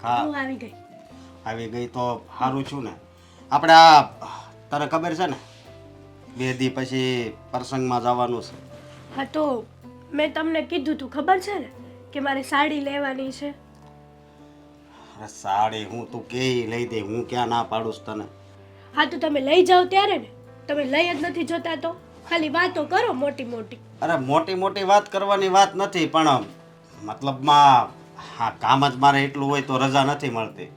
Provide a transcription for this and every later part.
હું આવી ગઈ. આવી ગઈ તો સારું છું ને. આપણે આ તને ખબર છે ને 2 દી પછી પ્રસંગમાં જવાનું છે. હા તો મેં તમને કીધું તું ખબર છે ને કે મારે સાડી લેવાની છે. અરે સાડી હું તું કેય લઈ દે, હું ક્યાં ના પાડું છું તને. હા તો તમે લઈ જાઓ ત્યારે ને, તમે લઈ જ નથી જતા તો ખાલી વાતો કરો મોટી મોટી. અરે મોટી મોટી વાત કરવાની વાત નથી, પણ મતલબમાં હા કામ જ મારે એટલું હોય તો રજા નથી મળતી.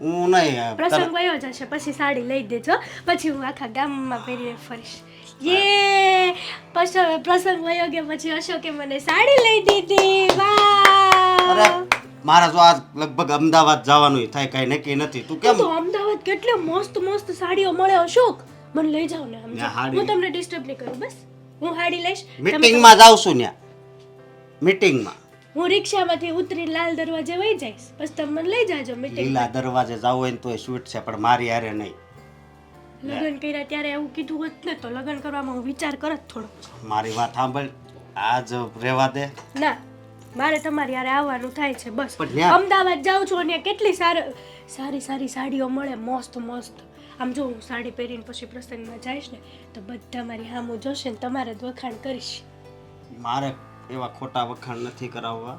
હું નહીં પ્રસંગ વયો જશે પછી સાડી લઈ દેજો, પછી હું આખા ગામમાં પહેરીને ફરીશ. યે પછી પ્રસંગ વયો ગયો પછી અશોકે મને સાડી લઈ દીધી. વાહ! અરે મારા જો આજ લગભગ અમદાવાદ જવાનું થાય, કઈ નક્કી નથી. તું કેમ તો અમદાવાદ કેટલી મસ્ત મસ્ત સાડીઓ મળે અશોક, મને લઈ જાવ ને. હું તમને ડિસ્ટર્બ નહીં કરું, બસ હું સાડી લઈશ. મીટિંગમાં જાઉં છું ત્યાં, મીટિંગમાં. હું રિક્ષામાંથી ઉતરી લાલ દરવાજે વહી જઈશ, પછી તમે મને લઈ જાજો મીટિંગ. લીલા દરવાજે જાવ હોય ને તો સ્વીટ છે, પણ મારી હારે નહીં. લગ્ન કર્યા ત્યારે એવું કીધું હોત ને તો લગ્ન કરવામાં હું વિચાર કરત થોડો. મારી વાત સાંભળ, આજ રહેવા દે. ના, મારે તમારી હારે આવવાનું થાય છે બસ. પણ ત્યાં અમદાવાદ જાઉં છું અને કેટલી સારી સારી સાડીઓ મળે, મસ્ત મસ્ત. આમ જો હું સાડી પહેરીને પછી પ્રસંગમાં જઈશ ને તો બધા મારી સામું જોશે ને તમારે જ વખાણ કરીશ. મારે એવા ખોટા વખાણ નથી કરાવવા.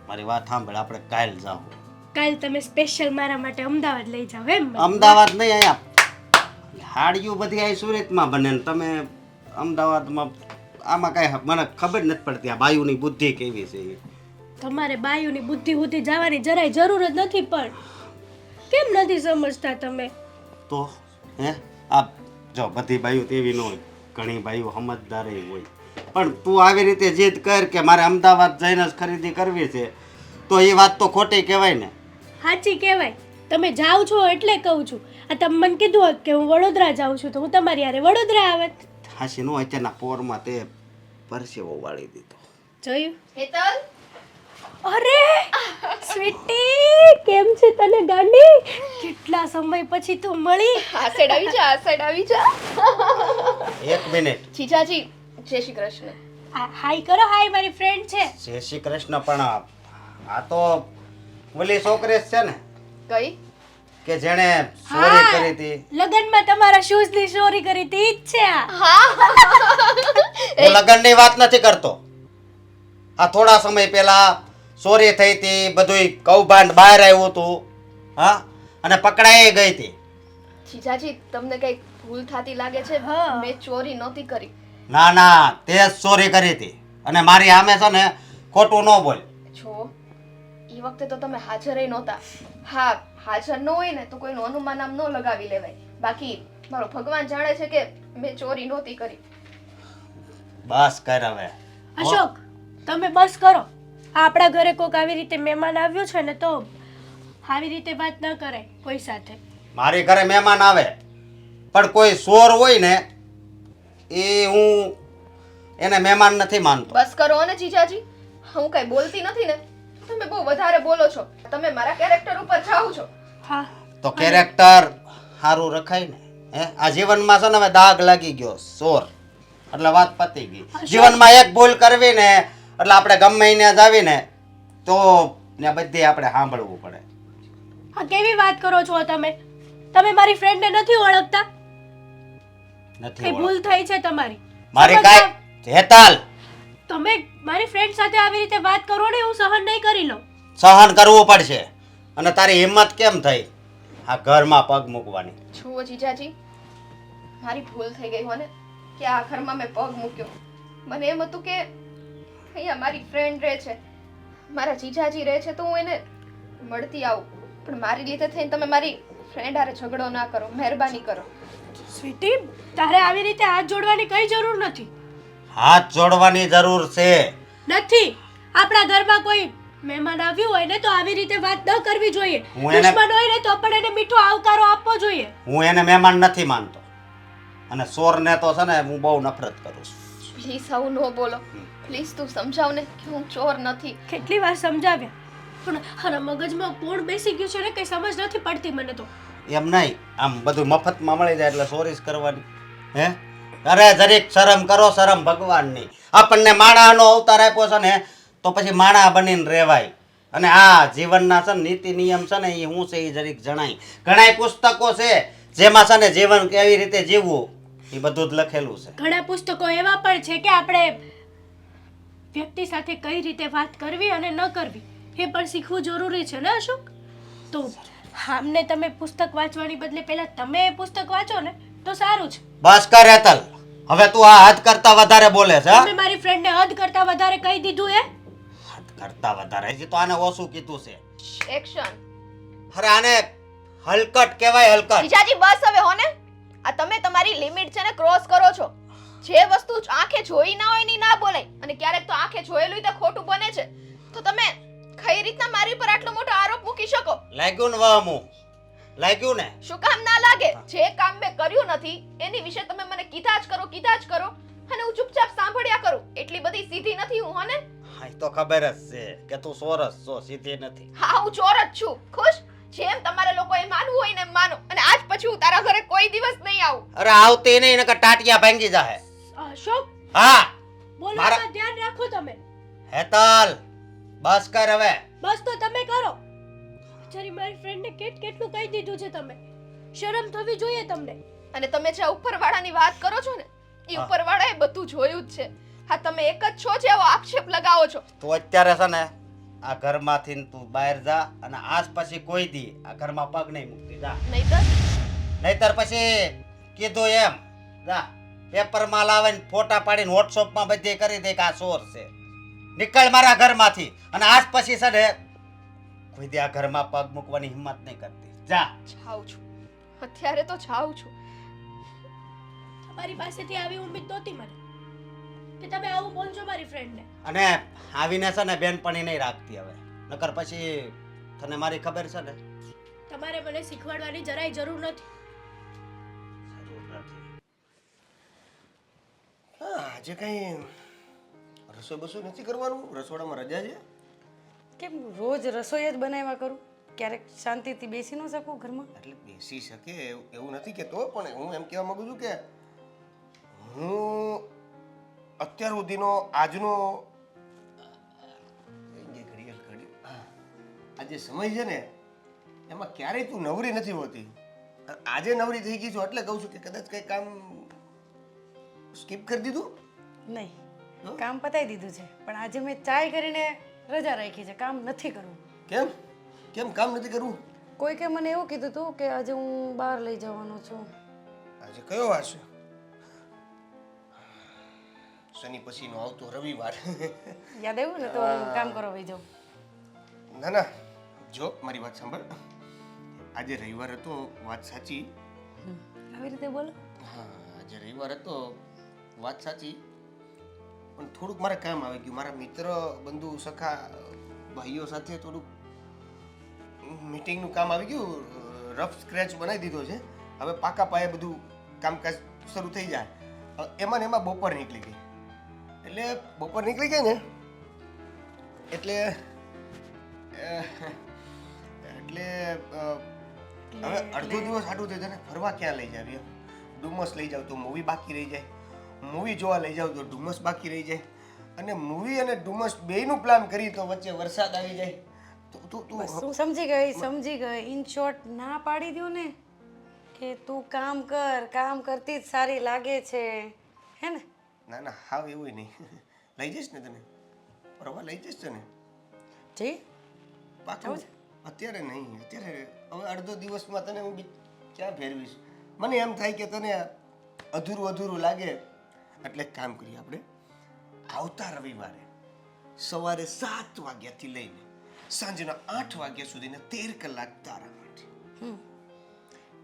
મારી વાત સાંભળ, આપણે કાલ જાવ. કાલ તમે સ્પેશિયલ મારા માટે અમદાવાદ લઈ જાઓ એમ? અમદાવાદ નહીં, અહીંયા હાડિયું બધી અહીં સુરતમાં બને ને તમે અમદાવાદમાં. આમાં કઈ મને ખબર નથી પડતી આ બાયુની બુદ્ધિ કેવી છે. તમારે બાયુની બુદ્ધિ સુધી જવાની જરાય જરૂર જ નથી, પણ કેમ નથી સમજતા તમે? તો હે આ જો બધી બાયુ તેવી ન હોય, ઘણી બાયુ સમજદાર હોય. પણ તું આવી રીતે જીદ કર કે મારે અમદાવાદ જઈને જ ખરીદી કરવી છે, તો એ વાત તો ખોટી કહેવાય ને. સાચી કહેવાય. તમે જાઓ છો એટલે કહું છું. આ તમે મને કીધું હોત કે હું વડોદરા જાઉં છું તો હું તમારી હારે વડોદરા આવત. હાસી નો અત્યારના પોરમાં તે પરસેવો વાળી દીધો. જોયું? હેતલ, અરે સ્વીટી, કેમ છે તને ગાંડી? કેટલા સમય પછી તું મળી. આ સાઈડ આવી જા, આ સાઈડ આવી જા. 1 મિનિટ. જીજાજી, જય શ્રી કૃષ્ણ. હાય કરો. હાય, મારી ફ્રેન્ડ છે. જય શ્રી કૃષ્ણ. પણ આ તો ઓલી છોકરી જ છે ને કઈ? કે જેણે ચોરી કરી હતી. લગનમાં તમારા શૂઝ ની ચોરી કરી હતી ઈ જ છે આ. હું લગનની વાત નથી કરતો. આ થોડા સમય પહેલા ચોરી થઈ હતી, બધુંય કૌભાંડ બહાર આવ્યું હતું. હા, અને પકડાઈ ગઈ હતી. જીજાજી, તમને કઈ ભૂલ થાતી લાગે છે? મેં ચોરી નહોતી કરી. ના ના, તે જ ચોરી કરી હતી. અને મારી સામે છે ને ખોટું ન બોલ. જો એ વખતે તો તમે હાજર નહોતા. હા, હાજર ન હોય ને તો કોઈનું અનુમાન આમ ન લગાવી લેવાય. બાકી મારો ભગવાન જાણે છે કે મેં ચોરી નહોતી કરી. બસ કર હવે. અશોક, તમે બસ કરો. આપણા ઘરે કોક આવી રીતે મહેમાન આવ્યું છે ને તો આવી રીતે વાત ન કરાય કોઈ સાથે. મારી ઘરે મહેમાન આવે પણ કોઈ ચોર હોય ને એ હું એને મહેમાન નથી માનતો. બસ કરો ને જીજાજી, હું કઈ બોલતી નથી ને. તમે બહુ વધારે બોલો છો. તમે મારા કેરેક્ટર ઉપર જાઓ છો. હા, તો કેરેક્ટર સારું રખાય ને. હે, આ જીવનમાં છે ને હવે દાગ લાગી ગયો ચોર એટલે વાત પતી ગઈ. જીવનમાં એક ભૂલ કરવી ને એટલે આપણે ગમે ત્યાં જાવી ને તો ને બધી આપણે સાંભળવું પડે. હા, કેવી વાત કરો છો તમે? તમે મારી ફ્રેન્ડને નથી ઓળખતા? નથી કઈ ભૂલ થઈ છે તમારી? મારી કાઈ હેતાલ, તમે મારી ફ્રેન્ડ સાથે આવી રીતે વાત કરો ને હું સહન નહીં કરી લઉં. સહન કરવું પડશે. અને તારી હિંમત કેમ થઈ આ ઘરમાં પગ મૂકવાની? જુઓ જીજાજી, મારી ભૂલ થઈ ગઈ હોને કે આ ઘરમાં મેં પગ મૂક્યો. મને એમ હતું કે અહીંયા મારી ફ્રેન્ડ રહે છે, મારા જીજાજી રહે છે તો હું એને મળતી આવું. પણ મારી લીધે થઈને તમે મારી ફ્રેન્ડ હારે ઝઘડો ના કરો, મહેરબાની કરો. સ્વીટી, તારે આવી રીતે હાથ જોડવાની કઈ જરૂર નથી. હાથ જોડવાની જરૂર છે. નથી. આપણા ઘરમાં કોઈ મહેમાન આવ્યું હોય ને તો આવી રીતે વાત ન કરવી જોઈએ. હું એને- દુશ્મન હોય ને તો પણ એને મીઠો આવકારો આપવો જોઈએ. હું એને મહેમાન નથી માનતો અને ચોરને તો છે ને હું બહુ નફરત કરું છું. પ્લીઝ આવું ન બોલો. પ્લીઝ તું સમજાવ ને કે હું ચોર નથી. કેટલી વાર સમજાવ્યા પણ હારા મગજમાં કોણ બેસી ગયું છે ને કઈ સમજ નથી પડતી મને તો. એમ નહીં, આમ બધું મફતમાં મળી જાય એટલે ચોરી જ કરવાની. હે, અરે જરીક શરમ કરો. શરમ ભગવાનની. આપણને માણાનો અવતાર આપ્યો છે ને તો પછી માણા બનીને રહેવાય. અને આ જીવનના છે ને નીતિ નિયમ છે ને એ શું છે એ જરીક જણાય. ઘણાય પુસ્તકો છે જેમાં છે ને જીવન કેવી રીતે જીવવું એ બધું જ લખેલું છે. ઘણા પુસ્તકો એવા પણ છે કે આપણે વ્યક્તિ સાથે કઈ રીતે વાત કરવી અને ન કરવી એ પણ શીખવું જરૂરી છે ને અશોક. તો આમને તમે પુસ્તક વાંચવાની બદલે પહેલા તમે એ પુસ્તક વાંચો ને તો સારું છે. બસ કર હેતલ, હવે તું આ હદ કરતા વધારે બોલે છે. તમે મારી ફ્રેન્ડને હદ કરતા વધારે કહી દીધું એ. હદ કરતા વધારે હજી તો આને ઓછું કીધું છે. એક્શન. અરે આને હલકટ કહેવાય, હલકટ. જીજાજી બસ હવે હો ને. આ તમે તમારી લિમિટ છે ને ક્રોસ કરો છો. જે વસ્તુ આંખે જોઈ ના હોય ની ના બોલાય, અને ક્યારેક તો આંખે જોયેલું તો ખોટું બને છે. તો તમે કઈ રીતના મારી પર આટલો મોટો આરોપ મૂકી શકો? લાગ્યું ને વામું? લાગ્યું ને? શું કામ ના લાગે? જે કામ મેં કર્યું નથી એની વિશે તમે મને કીધા જ કરો અને હું ચૂપચાપ સાંભળ્યા કરું. એટલી બધી સીધી નથી હું હો ને. હા એ તો ખબર જ છે કે તું સોરસ છો, સીધી નથી. હા હું ચોર જ છું. ખુશ? જેમ તમારે લોકોએ માનવું હોય ને એમ માનો. અને આજ પછી હું તારા ઘરે કોઈ દિવસ નહીં આવું. અરે આવતી નહીં નકર ટાટિયા ભાંગી જાહે. અશોક હા બોલવામાં ધ્યાન રાખો તમે. હેતલ બસ કર હવે. બસ તો તમે કરો. બિચારી મારી ફ્રેન્ડને કેટલું કહી દીધું છે તમે. શરમ થવી જોઈએ તમને. અને તમે જે ઉપરવાળાની વાત કરો છો ને એ ઉપરવાળાએ બધું જોયું જ છે. હા તમે એક જ છો જેવો આક્ષેપ લગાવો છો. તું અત્યારે છે ને આ ઘરમાંથી તું બહાર જા અને આજ પછી કોઈ દી આ ઘરમાં પગ નહીં મૂકતી. જા. નહીતર પછી કીધું એમ જા પેપરમાં લાવીને ફોટા પાડીને વોટ્સઅપમાં બધે કરી દે કે આ ચોર છે. નીકળ મારા ઘરમાંથી. અને આજ પછી છે ને કોઈ દી આ ઘરમાં પગ મૂકવાની હિંમત નહીં કરતી. જા. જાઉં છું. અત્યારે તો જાઉં છું. તમારી પાસેથી આવી ઉમ્મીદ નહોતી મને કે તમે આવું બોલજો મારી ફ્રેન્ડને. અને આવીને છે ને બેનપણી નહીં રાખતી હવે, નકર પછી તને મારી ખબર છે ને. તમારે મને શીખવાડવાની જરાય જરૂર નથી. હા આજે કઈ રસોઈ બસોઈ નથી કરવાનું? રસોડામાં રજા છે? કેમ રોજ રસોઈ જ બનાવ્યા કરું? ક્યારેક શાંતિથી બેસી ન શકું ઘરમાં? એટલે બેસી શકે એવું નથી કહેતો, પણ હું એમ કહેવા માંગુ છું કે હું અત્યાર સુધીનો આજનો આ જે સમય છે ને એમાં ક્યારેય તું નવરી નથી હોતી. આજે નવરી થઈ ગઈ છું એટલે કહું છું કે કદાચ કંઈ કામ સ્કીપ કરી દીધું? નહીં, કામ પતાવી દીધું છે, પણ આજે મેં ચાય કરીને રજા રાખી છે. કામ નથી કરવું. કેમ કેમ કામ નથી કરવું? કોઈકે મને એવું કીધું હતું કે આજે હું બહાર લઈ જવાનો છું. આજે કયો વાર છે? શનિ પછીનો આવતો રવિવાર. યાદ આવ્યું ને? તો હું કામ કરવા વહી જાઉં. ના ના, જો મારી વાત સાંભળ. આજે રવિવાર હતો, વાત સાચી. આવી રીતે બોલો. હા આજે રવિવાર હતો, વાત સાચી, પણ થોડુંક મારે કામ આવી ગયું. મારા મિત્ર બંધુ સખા ભાઈઓ સાથે થોડુંક મીટિંગનું કામ આવી ગયું. રફ સ્ક્રેચ બનાવી દીધો છે. હવે પાકા પાયે બધું કામકાજ શરૂ થઈ જાય. એમાં ને એમાં બપોર નીકળી ગઈ. એટલે બપોર નીકળી ગઈ ને એટલે હવે અડધો દિવસ આટલું થઈ જાય ને ફરવા ક્યાં લઈ જાવ? ડુમસ લઈ જાવ તો મૂવી બાકી રહી જાય, મૂવી જોવા લઈ જાવ તો ડુમસ બાકી રહી જાય, અને મૂવી અને ડુમસ બેયનું પ્લાન કરી તો વચ્ચે વરસાદ આવી જાય. બસ હું સમજી ગઈ. ઇન શોર્ટ ના પાડી દો ને કે તું કામ કર, કામ કરતી જ સારી લાગે છે, હે ને? ના ના હાવ એવું નહીં. લઈ જઈશ ને તને ફરવા, લઈ જઈશ તને. જી પાછું અત્યારે નહીં, અત્યારે હવે અડધો દિવસમાં તને હું ક્યાં ફેરવીશ? મને એમ થાય કે તને અધૂરું અધૂરું લાગે. એટલે એક કામ કરીએ આપણે, આવતા રવિવારે સવારે 7 વાગ્યાથી લઈને સાંજના 8 વાગ્યા સુધીના 13 કલાક તારા માટે.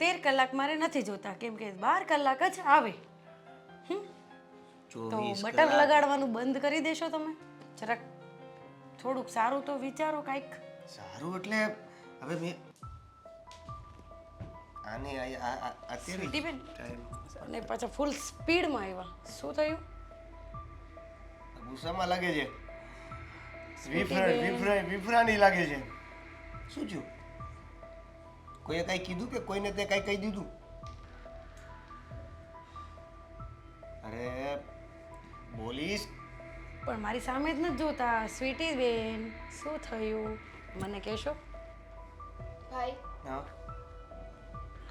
13 કલાક મારે નથી જોતા, કેમ કે 12 કલાક જ આવે. તો બટર લગાડવાનું બંધ કરી દેશો તમે? જરાક થોડુંક સારું તો વિચારો કાંઈક. સારું એટલે હવે મેં આને અત્યારે અને પાછા ફૂલ સ્પીડમાં આવ્યા. શું થયું? ગુસ્સામાં લાગે છે, વિફરાની લાગે છે. શું થયું? કોઈએ કઈ કીધું કે કોઈને તે કઈ કહી દીધું? અરે બોલીશ પણ મારી સામે જ નથી જોતા. સ્વીટી બેન શું થયું? મને કહેશો? ભાઈ હા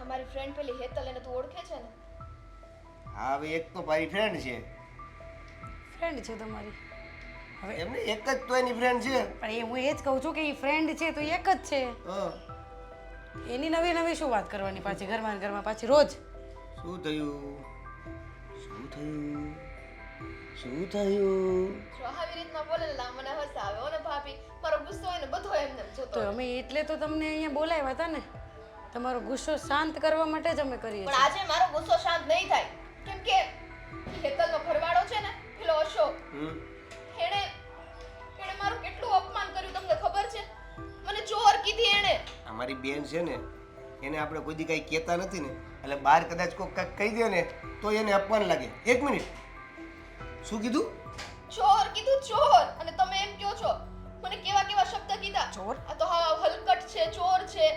અમારી ફ્રેન્ડ પેલી હેતલ એને તું ઓળખે છે ને? હા હવે એક તો મારી ફ્રેન્ડ છે ફ્રેન્ડ છે તમારી? હવે એમને એક જ તો એની ફ્રેન્ડ છે. પણ હું એ જ કહું છું કે એ ફ્રેન્ડ છે તો એક જ છે. હા એની નવી નવી શું વાત કરવાની પાછી ઘરમાં ને ઘરમાં પાછી રોજ? શું થયું શું થયું શું થયું? જો આવી રીતના બોલે ને મને હસાવે હો ને ભાભી. મારો ગુસ્સો હોય ને બધો એમને એમ જોતો તો હોય. અમે એટલે તો તમને અહીંયા બોલાવ્યા હતા ને, તમારો ગુસ્સો શાંત કરવા માટે જ અમે કરીએ પણ છીએ. આજે મારો ગુસ્સો શાંત નહીં થાય કેમ કે હેતલનો ઘરવાળો છે ને પેલો અશોક એણે મારું કેટલું અપમાન કર્યું તમને ખબર છે? મને ચોર કીધી એણે. અમારી બેન છે ને એને આપણે કોઈ દી કંઈ કહેતા નથી ને એટલે બહાર કદાચ કોઈ કાંઈક કહી દે ને તો એને અપમાન લાગે. એક મિનિટ શું કીધું? ચોર કીધું ચોર. અને તમે એમ કહો છો મને કેવા કેવા શબ્દ કીધા. ચોર? આ તો હા હલકટ છે, ચોર છે.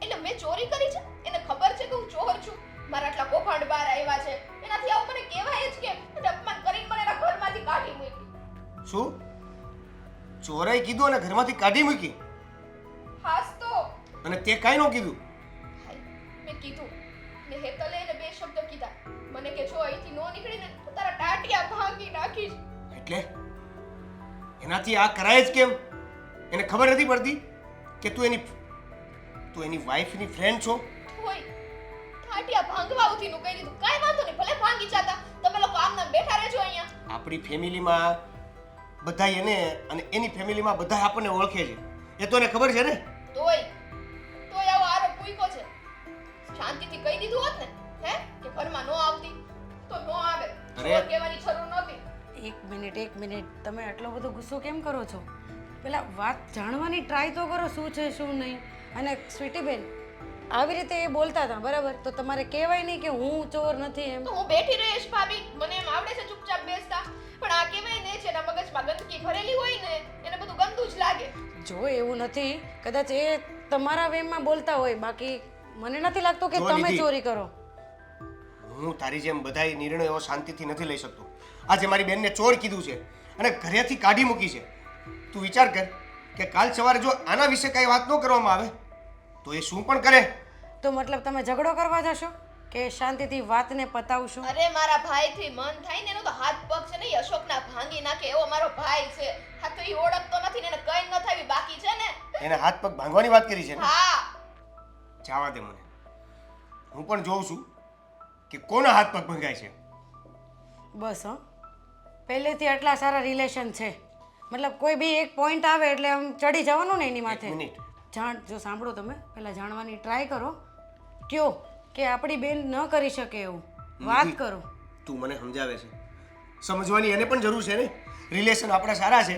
એટલે મેં ચોરી કરી છે? એને ખબર છે કે હું ચોર છું? મારા આટલા કૌભાંડ બહાર આવ્યા છે એનાથી આવું મને કહેવાય જ કેમ? અને અપમાન કરીને મને એના ઘરમાંથી કાઢી મૂકી. શું ચોરાઈ કીધું અને ઘરમાંથી કાઢી મૂકી હાસ તો અને તે કાંઈ ન કીધું? ભાઈ મેં કીધું ને હેતલે એને બે શબ્દ કીધા. મને કે જો અહીંથી નો નીકળીને તો તારા ટાટિયા ભાંગી નાખીશ. એટલે એનાથી આ કરાય જ કેમ? એને ખબર નથી પડતી કે તું એની વાઈફની ફ્રેન્ડ છો? હોય ટાટિયા ભાંગવા ઉઠીનું કહી દીધું. કાંઈ વાંધો નહીં ભલે ભાંગી જાતા. તમે લોકો આમના બેઠા રહેજો અહીંયા. આપણી ફેમિલીમાં બધા એને અને એની ફેમિલીમાં બધા આપણને ઓળખે છે એ તો એને ખબર છે ને. તોય આવો આરોપ પૂઈકો છે. શાંતિથી કહી દીધું હોત ને હે કે ઘરમાં નો આવતી તો નો આવે. અરે. ચોર કહેવાની જરૂર નહોતી. એક મિનિટ તમે આટલો બધો ગુસ્સો કેમ કરો છો? પેલા વાત જાણવાની ટ્રાય તો કરો શું છે શું નહીં. અને સ્વીટીબેન આવી રીતે એ બોલતા હતા બરાબર, તો તમારે કહેવાય નહીં કે હું ચોર નથી એમ. તો હું બેઠી રહીશ ભાભી. મને એમ આવડે છે ચૂપચાપ બેસતા. પણ આ કહેવાય ને છે એના મગજમાં ગંદકી ભરેલી હોય ને એને બધું ગંદુ જ લાગે. જો એવું નથી, કદાચ એ તમારા વેમમાં બોલતા હોય, બાકી મને નથી લાગતું કે જો તમે નિધિ. ચોરી કરો. હું તારી જેમ બધાય નિર્ણયો શાંતિથી નથી લઈ શકતો. આજે મારી બેનને ચોર કીધું છે અને ઘરેથી કાઢી મૂકી છે. તું વિચાર કર કે કાલ સવારે જો આના વિશે કાંઈ વાત ન કરવામાં આવે તો એ શું પણ કરે. તો મતલબ તમે ઝઘડો કરવા જશો કે શાંતિથી વાતને પતાવશો? અરે મારા ભાઈથી મન થાય ને એનો તો હાથ પગ છે ને ઈ અશોકના ભાંગી નાખે એવો મારો ભાઈ છે. હા તો ઈ ઓળખતો નથી ને એને કઈ ન થાવી બાકી છે ને. એને હાથ પગ ભાંગવાની વાત કરી છે ને. હા જવા દે મને. હું પણ જોઉં છું કે કોના હાથ પગ ભંગાય છે. બસ પહેલેથી આટલા સારા રિલેશન છે, મતલબ કોઈ બી એક પોઈન્ટ આવે એટલે આમ ચડી જવાનું ને એની માથે. એક મિનિટ. જો સાંભળો, તમે પહેલાં જાણવાની ટ્રાય કરો. કયો કે આપણી બેન ન કરી શકે એવું વાત નિધિ, કરો. તું મને સમજાવે છે. સમજવાની એને પણ જરૂર છે ને. રિલેશન આપણા સારા છે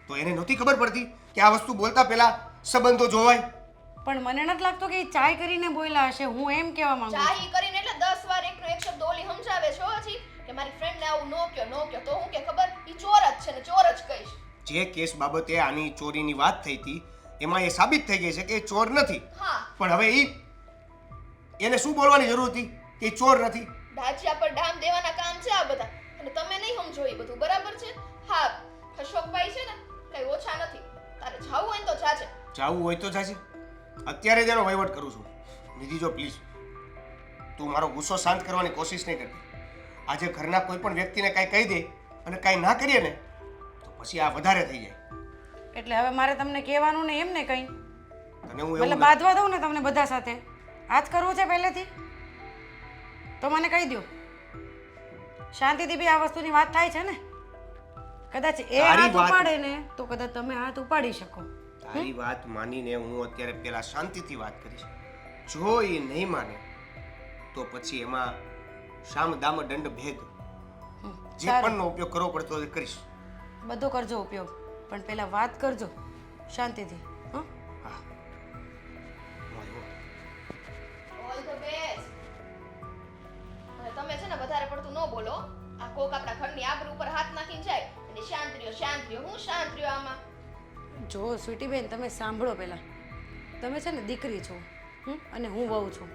તો એને નહોતી ખબર પડતી કે આ વસ્તુ બોલતા પહેલા સંબંધો જોવાય. પણ મને નથી લાગતું કે એ ચાય કરીને બોલ્યા હશે. હું એમ કહેવા માંગુ છું. ચાહી કરીને એટલે 10 વાર એકનો એક શબ્દ ઓલી સમજાવે છો હજી કે મારી ફ્રેન્ડને આવું નો કયો તો હું કે ખબર ઈ ચોર જ છે ને ચોર જ કહીશ. જે કેસ બાબતે આની ચોરીની વાત થઈ હતી એમાં એ સાબિત થઈ ગઈ છે કે એ ચોર નથી. હા પણ હવે એને શું બોલવાની જરૂર હતી કે એ ચોર નથી? દાજિયા પર ડામ દેવાના કામ છે આ બધા અને તમે નહીં સમજો એ બધું બરાબર છે. હા અશોકભાઈ છે ને કઈ ઓછા નથી. તારે જાવું હોય ને તો જાજે. જાવું હોય તો જાજે. અત્યારે જ એનો વહીવટ કરું છું. નિધિ જો પ્લીઝ તું મારો ગુસ્સો શાંત કરવાની કોશિશ નહીં કરતી. આજે ઘરના કોઈ પણ વ્યક્તિને કાંઈ કહી દે અને કાંઈ ના કરીએ ને તો પછી આ વધારે થઈ જાય. એટલે હવે મારે તમને કહેવાનું ને એમ ને કંઈ, તને હું એટલે એવું બાંધવા દઉં ને તમને બધા સાથે? આ જ કરવું છે પહેલેથી? તો મને કહી દો. શાંતિથી બી આ વસ્તુની વાત થાય છે ને? કદાચ એ તારી હાથ વાત- ઉપાડે ને તો કદાચ તમે હાથ ઉપાડી શકો. તારી વાત માનીને હું અત્યારે પેલા શાંતિથી વાત કરીશ. જો એ નહીં માને તો પછી એમાં શામ દામ દંડ ભેદ જે સારું. પણનો ઉપયોગ કરવો પડતો હોય એ કરીશ. બધો કરજો ઉપયોગ, પણ પહેલા વાત કરજો શાંતિથી. હં? હા ઓલ ધ બેસ્ટ. અને તમે છે ને વધારે પડતું ન બોલો. આ કોક આપણા ઘરની આબરૂ ઉપર હાથ નાખીને જાય અને શાંત રહ્યો હું શાંત રહ્યો આમાં. જો સ્વીટીબેન, તમે સાંભળો પહેલાં. તમે છે ને દીકરી છો, અને હું વહુ છું.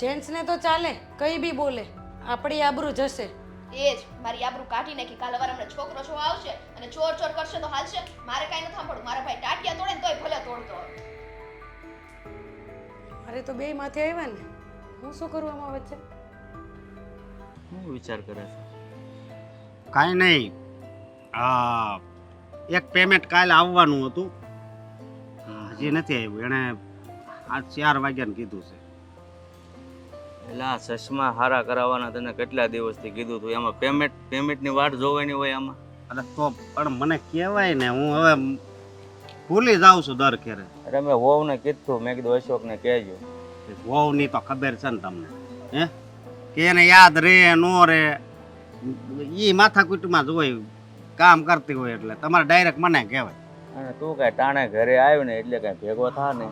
જેન્ટ્સને તો ચાલે કંઈ બી બોલે, આપણી આબરૂ જશે. એ જ મારી આબરૂ કાઢી નાખી. કાલ સવારે હમણાં છોકરો જોવા આવશે અને ચોર ચોર કરશે તો હાલશે? મારે કાંઈ નથી સાંભળવું. મારા ભાઈ ટાટિયા તોડે ને તોય ભલે તોડતો હોય. અરે તો બે માથે આવ્યા ને, હું શું કરું આમાં વચ્ચે? શું વિચાર કરે છે? કાંઈ નહીં. એક પેમેન્ટ કાલે આવવાનું હતું, હજી નથી આવ્યું. એણે આજ 4 વાગ્યાને કીધું છે. એટલે આ ચશ્મા હારા કરાવવાના તને કેટલા દિવસથી કીધું હતું, એમાં પેમેન્ટની વાટ જોવાની હોય આમાં. અરે તો પણ મને કહેવાય ને, હું હવે ભૂલી જાઉં છું દર ખેરે. અરે મેં વહુને કીધું, મેં કીધું અશોકને કહેજો. વહુની તો ખબર છે ને તમને, હે કે એને યાદ રે નો રે, એ માથાકૂટમાં જ હોય, કામ કરતી હોય. એટલે તમારે ડાયરેક્ટ મને કહેવાય. અને તું કાંઈ ટાણે ઘરે આવ્યો ને એટલે કાંઈ ભેગો થા ને.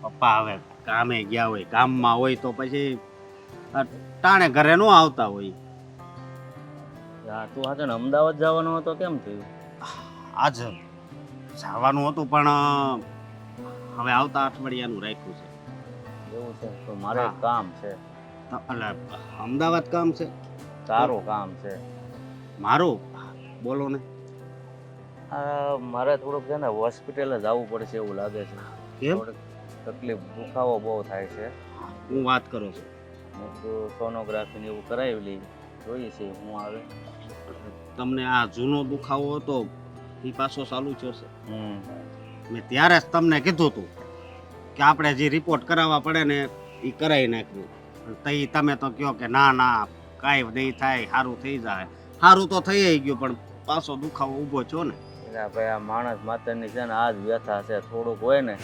પપ્પા હવે કામે ગયા હોય, કામમાં હોય તો પછી ટાણે ઘરે નો આવતા હોય. હા, તું આજે ને અમદાવાદ જવાનો હતો, કેમ થયું? આજ જવાનું હતું પણ હવે આવતા અઠવાડિયાનું રાખ્યું છે. એવું છે તો મારે એક કામ છે. એટલે અમદાવાદ કામ છે? તારું કામ છે. મારું? બોલો ને. મારે થોડુંક છે ને હોસ્પિટલે જવું પડશે એવું લાગે છે. કેમ? થોડીક તકલીફ, દુખાવો બહુ થાય છે. હું વાત કરું છું. મેં કીધું સોનોગ્રાફી ને એવું કરાવી લઈ, જોઈએ છે હું આવે. તમને આ જૂનો દુખાવો હતો એ પાછો ચાલુ થયો છે? મેં ત્યારે જ તમને કીધું હતું કે આપણે જે રિપોર્ટ કરાવવા પડે ને એ કરાવી નાખ્યું. તઈ તમે તો કહો કે ના ના કાંઈ નહીં થાય, સારું થઈ જાય. સારું તો થઈ ગયું પણ પાછો દુખાવો ઊભો થયો ને. એટલે ભાઈ આ માણસ માત્રની છે ને આ જ વ્યથા છે. થોડુંક હોય ને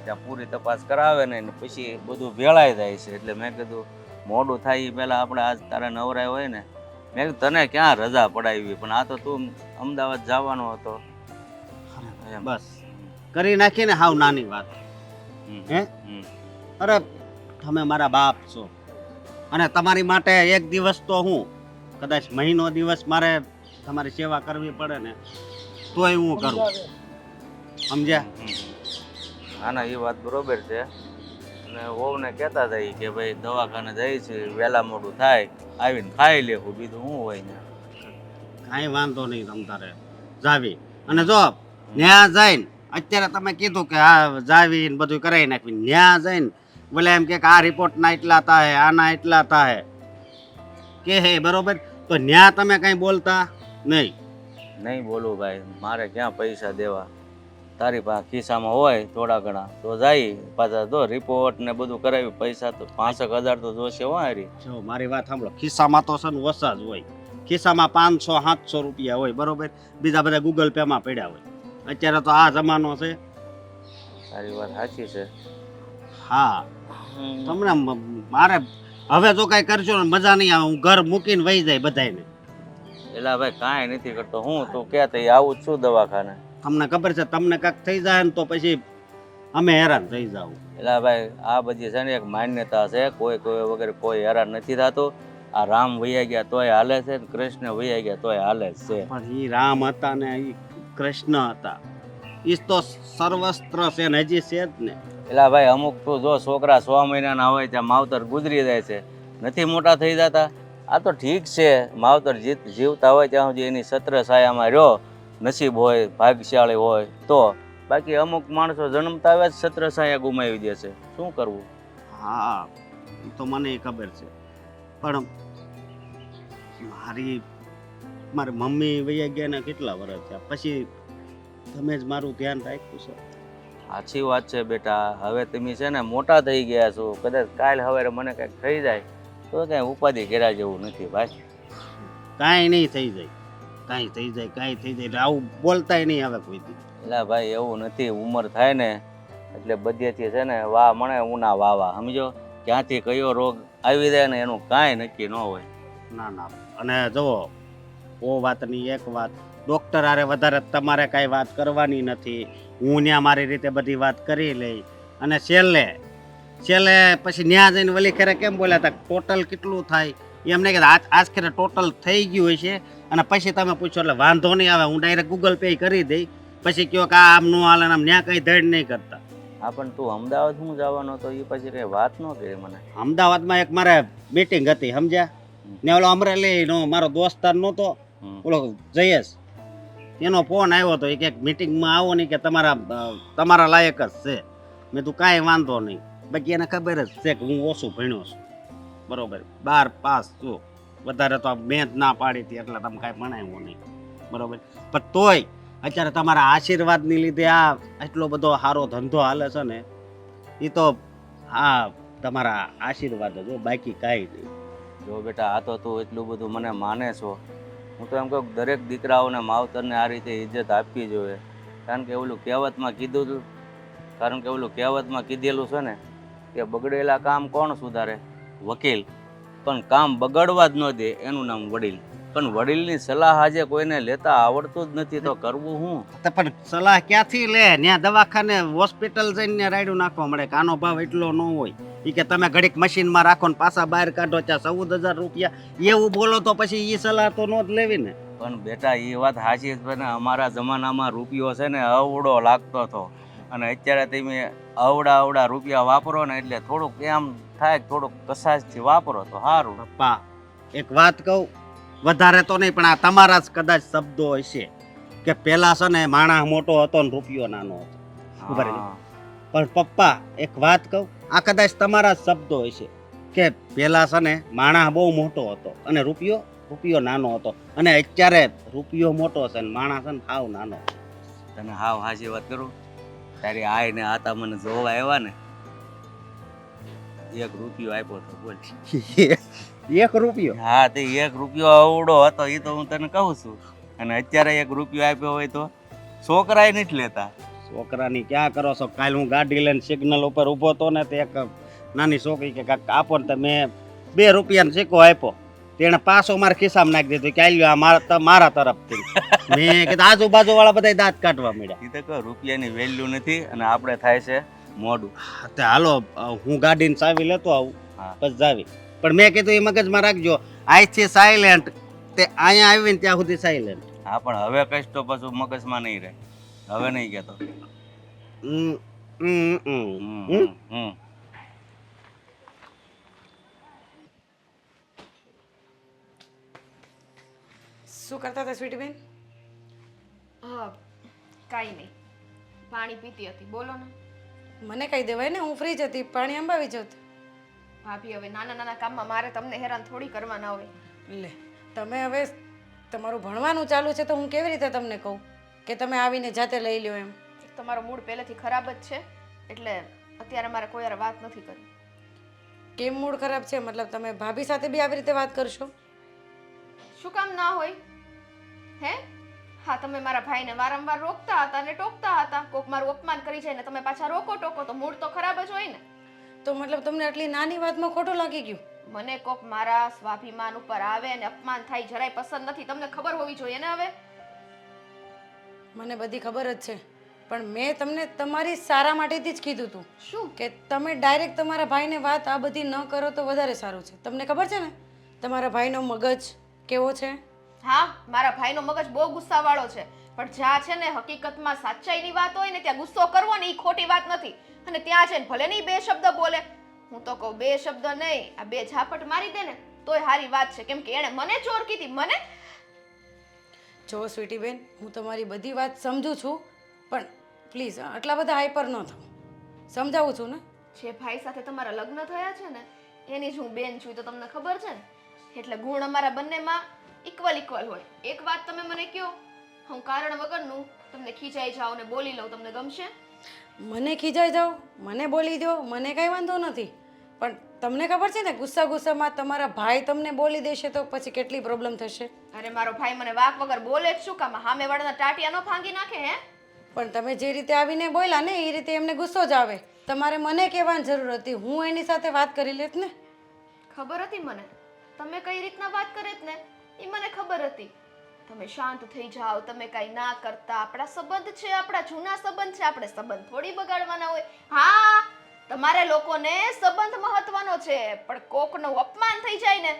ત્યાં પૂરી તપાસ કરાવે ને પછી બધું ભેળાઈ જાય છે. એટલે મેં કીધું મોડું થાય એ પહેલાં આપણે આજ તારા નવરાય હોય ને, મેં કીધું તને ક્યાં રજા પડાવી, પણ આ તો તું અમદાવાદ જવાનો હતો. બસ કરી નાખી ને હાવ નાની વાત. હે અરે તમે મારા બાપ છો અને તમારી માટે એક દિવસ તો હું કદાચ મહિનો દિવસ મારે તમારી સેવા કરવી પડે ને તોય હું કરું. સમજ્યા? હા ના, એ વાત બરોબર છે. અને વહુને કહેતા હતા કે ભાઈ દવાખાને જાય છે, વહેલા મોડું થાય આવીને ખાઈ લેવું, બીજું શું હોય ને. કાંઈ વાંધો નહીં તમ તારે જાવી. અને જો ન્યા જઈને અત્યારે તમે કીધું કે આ જાવી ને બધું કરાવી નાખવી, ન્યા જઈને બોલે એમ કે આ રિપોર્ટના એટલા થાય, આના એટલા થાય કે હે બરોબર, તો ન્યા તમે કાંઈ બોલતા નહીં. નહીં બોલું ભાઈ, મારે ક્યાં પૈસા દેવા. તારી પાસે ખિસ્સામાં હોય થોડા ઘણા તો જાય, પાછા તો રિપોર્ટ ને બધું કરાવી, પૈસા તો 5,000 તો જોશે. હારી જો મારી વાત સાંભળો, ખિસ્સામાં તો છે ને ઓછા જ હોય. ખિસ્સામાં 500-700 રૂપિયા હોય બરોબર, બીજા બધા ગૂગલ પે માં પડ્યા હોય. અત્યારે તો આ જમાનો છે. તારી વાત સાચી છે. હા તમને મારે હવે જો કાંઈ કરશો ને મજા નહીં આવે. હું ઘર મૂકીને વહી જાય બધાને. એલા ભાઈ કાંઈ નથી કરતો હું, તું કહેતો આવું જ છું દવાખાને. તમને ખબર છે તમને કાંઈક થઈ જાય ને તો પછી અમે હેરાન થઈ જાવ. એલા ભાઈ આ બધી છે ને એક માન્યતા છે, કોઈ વગર કોઈ હેરાન નથી થતું. આ રામ વૈયા ગયા તોય હાલે છે, કૃષ્ણ વૈયા ગયા તોય હાલે જ છે. પણ એ રામ હતા ને એ કૃષ્ણ હતા, એ તો સર્વસ્ત્ર છે ને હજી છે જ ને. એલા ભાઈ અમુક તો જો છોકરા 6 મહિનાના હોય ત્યાં માવતર ગુજરી જાય છે, નથી મોટા થઈ જતા. આ તો ઠીક છે, માવતર જીવતા હોય ત્યાં સુધી એની છત્ર છાયામાં રહ્યો, નસીબ હોય, ભાગ્યશાળી હોય તો. બાકી અમુક માણસો જન્મતા આવે જ છત્ર છાયા ગુમાવી દે છે. શું કરવું? હા એ તો મને ખબર છે, પણ મારી મમ્મી વૈયા ગયા ને કેટલા વર્ષ થયા, પછી તમે જ મારું ધ્યાન રાખ્યું છે. સાચી વાત છે બેટા. હવે તમે છે ને મોટા થઈ ગયા છો, કદાચ કાલ સવારે મને કંઈક થઈ જાય તો કાંઈ ઉપાધિ કર્યા જેવું નથી ભાઈ. કાંઈ નહીં થઈ જાય, કાંઈ થઈ જાય, કાંઈ થઈ જાય. આવું બોલતાય નહીં હવે કોઈથી. એટલે ભાઈ એવું નથી, ઉંમર થાય ને એટલે બધેથી છે ને વાહ મળે ઉના વાવા, સમજો. ક્યાંથી કયો રોગ આવી જાય ને એનું કાંઈ નક્કી ન હોય. ના ના, અને જુઓ ઓ વાતની એક વાત, ડૉક્ટર આરે વધારે તમારે કાંઈ વાત કરવાની નથી. હું ત્યાં મારી રીતે બધી વાત કરી લઈ અને છેલ્લે પછી ત્યાં જઈને વળી ખેરે કેમ બોલ્યા હતા ટોટલ કેટલું થાય એમને કીધું આજ ખેરે ટોટલ થઈ ગયું હશે અને પછી તમે પૂછો એટલે વાંધો નહીં આવે, હું ડાયરેક્ટ ગૂગલ પે કરી દઈ. પછી કહો કે આમ નું હાલે આમ ત્યાં કંઈ ધડ નહીં કરતા. હા પણ તું અમદાવાદ હું જવાનો હતો એ પછી કંઈ વાત ન કરી મને. અમદાવાદમાં એક મારે મીટિંગ હતી સમજ્યા, ને ઓલો અમરેલીનો મારો દોસ્તાર નહોતો હમ. ઓલો જયેશ એનો ફોન આવ્યો હતો એ કે મીટિંગમાં આવો નહીં કે તમારા લાયક જ છે. મેં તું કાંઈ વાંધો નહીં. બાકી એને ખબર જ છે કે હું ઓછું ભણ્યો છું, બરોબર, 12 પાસ છું, વધારે તો મેં જ ના પાડી હતી એટલે તમે કાંઈ ભણાવ્યું નહીં, બરોબર. પણ તોય અત્યારે તમારા આશીર્વાદની લીધે આ એટલો બધો સારો ધંધો હાલે છે ને, એ તો હા તમારા આશીર્વાદ જ હો, બાકી કાંઈ નહીં. જો બેટા આ તો તું એટલું બધું મને માને છો, હું તો એમ કહું દરેક દીકરાઓને માવતરને આ રીતે ઇજ્જત આપવી જોઈએ. કારણ કે ઓલું કહેવતમાં કીધેલું છે ને કે બગડેલા કામ કોણ સુધારે? વકીલ. પણ કામ બગડવા જ ન દે એનું નામ વડીલ. પણ વડીલની સલાહ આજે કોઈને લેતા આવડતું જ નથી તો કરવું શું? તો પણ સલાહ ક્યાંથી લે? ત્યાં દવાખાને હોસ્પિટલ જઈને રાયડું નાખવા મળે કે આનો ભાવ એટલો ન હોય. એ કે તમે ઘડીક મશીનમાં રાખો ને પાછા બહાર કાઢો ત્યાં 14,000 રૂપિયા એવું બોલો તો પછી એ સલાહ તો ન જ લેવી ને. પણ બેટા એ વાત સાચી છે ને, અમારા જમાનામાં રૂપિયો છે ને અવડો લાગતો હતો અને અત્યારે તમે અવડા રૂપિયા વાપરો ને એટલે થોડુંક એમ થાય કે થોડુંક કસાશથી વાપરો તો સારું. પપ્પા એક વાત કહું, વધારે તો નહીં પણ આ તમારા જ કદાચ શબ્દો હશે કે પેલા છે ને માણસ મોટો હતો ને રૂપિયો નાનો હતો. ઉભા રહેજો. હા. પણ પપ્પા એક વાત કહું, આ કદાચ તમારા જ શબ્દો હશે કે પેલા છે ને માણસ બહુ મોટો હતો અને રૂપિયો નાનો હતો, અને અત્યારે રૂપિયો મોટો છે ને માણસ છે ને હાવ નાનો. તને હાવ હાજી વાત કરું, તારી આય ને આતા મને જોવા આવ્યા ને 1 રૂપિયો આપ્યો તો બોલ. 1 રૂપિયો? હા તે 1 રૂપિયો અવડો હતો એ તો હું તને કહું છું. અને અત્યારે 1 રૂપિયો આપ્યો હોય તો છોકરાએ નથી લેતા. છોકરાની ક્યાં કરો છો? કાલ હું ગાડી લઈને સિગ્નલ ઉપર ઊભો હતો ને તે એક નાની છોકરી કે કાંઈક આપો ને, તો મેં 2 રૂપિયાનો સિક્કો આપ્યો, તેણે પાછો મારા ખિસ્સામાં નાખી દીધું કે આલ્યો આ મારા તરફથી. મેં કીધું આજુબાજુ વાળા બધા દાંત કાઢવા મળ્યા. એ તો કહો રૂપિયાની વેલ્યુ નથી અને આપણે થાય છે મોડું. તે હાલો હું ગાડીની ચાવી લેતો આવું હા. પછી જાવી. પણ મેં કીધું એ મગજમાં રાખજો, અહીંથી સાયલેન્ટ તે અહીંયા આવીને ત્યાં સુધી સાયલેન્ટ. હા પણ હવે કહીશ તો પછી મગજમાં નહીં રહે. હવે નહીં કહેતો. હમ. શું કરતા હતા સ્વીટી બેન? હા કાંઈ નહીં, પાણી પીતી હતી. બોલો ને મને કહી દેવાય ને, હું ફ્રી જ હતી, પાણી અંબાવી જોત. ભાભી. હવે નાના નાના કામમાં મારે તમને હેરાન થોડી કરવાના હોય. લે, તમે હવે તમારું ભણવાનું ચાલુ છે તો હું કેવી રીતે તમને કહું કે તમે આવીને જાતે લઈ લ્યો એમ? એક તમારો મૂડ પહેલેથી ખરાબ જ છે એટલે અત્યારે મારે કોઈ યાર વાત નથી કરવી. કેમ મૂડ ખરાબ છે? મતલબ તમે ભાભી સાથે બી આવી રીતે વાત કરશો? શું કામ ના હોય? હે હા, તમે મારા ભાઈને વારંવાર રોકતા હતા અને ટોકતા હતા. કોક મારું અપમાન કરી જાય ને તમે પાછા રોકો ટોકો તો મૂડ તો ખરાબ જ હોય ને. તો મતલબ તમને આટલી નાની વાતમાં ખોટું લાગી ગયું? મને કોક મારા સ્વાભિમાન ઉપર આવે અને અપમાન થાય જરાય પસંદ નથી. તમને ખબર હોવી જોઈએ ને. હવે મને બધી ખબર જ છે, પણ મેં તમને તમારી સારા માટેથી જ કીધું હતું શું કે તમે ડાયરેક્ટ તમારા ભાઈને વાત આ બધી ન કરો તો વધારે સારું છે. તમને ખબર છે ને તમારા ભાઈનો મગજ કેવો છે? હા, મારા ભાઈનો મગજ બહુ ગુસ્સાવાળો છે, પણ જ્યાં છે ને હકીકતમાં સાચ્ચાઈની વાત હોય ને ત્યાં ગુસ્સો કરવો ને એ ખોટી વાત નથી. અને ત્યાં છે ને ભલે નહીં 2 શબ્દ બોલે, હું તો કહું 2 શબ્દ નહીં, આ 2 ઝાપટ મારી દે ને તોય સારી વાત છે. કેમ કે એણે મને ચોર કીધી. મને જો સ્વીટી બેન, હું તમારી બધી વાત સમજુ છું, પણ પ્લીઝ આટલા બધા હાઈપર ન થાઓ. સમજાવું છું ને. જે ભાઈ સાથે તમારા લગ્ન થયા છે ને એની જ હું બેન છું, તો તમને ખબર છે ને. એટલે ગુણ અમારા બંનેમાં ઇક્વલ હોય. એક વાત તમે મને કહો, હું કારણ વગરનું તમને ખીજાઈ જાઉં ને બોલી લઉં, તમને ગમશે? મને ખીજાઈ જાઓ, મને બોલી દો, મને કાંઈ વાંધો નથી, પણ તમને ખબર છે ને ગુસ્સામાં તમારા ભાઈ તમને બોલી દેશે તો પછી કેટલી પ્રોબ્લેમ થશે. અરે મારો ભાઈ મને વાક વગર બોલે જ શું કામ? સામેવાળાના ટાટિયા નો ભાંગી નાખે હે? પણ તમે જે રીતે આવીને બોલ્યા ને એ રીતે એમને ગુસ્સો જ આવે. તમારે મને કહેવાની જરૂર હતી, હું એની સાથે વાત કરી લેત ને. ખબર હતી મને તમે કઈ રીતના વાત કરેત ને, એ મને ખબર હતી. તમે શાંત થઈ જાઓ, તમે કાંઈ ના કરતા. આપણા સંબંધ છે, આપણા જૂના સંબંધ છે, આપણે સંબંધ થોડી બગાડવાના હોય. હા, તમારે લોકોને સંબંધ મહત્વનો છે, પણ કોકનું અપમાન થઈ જાય ને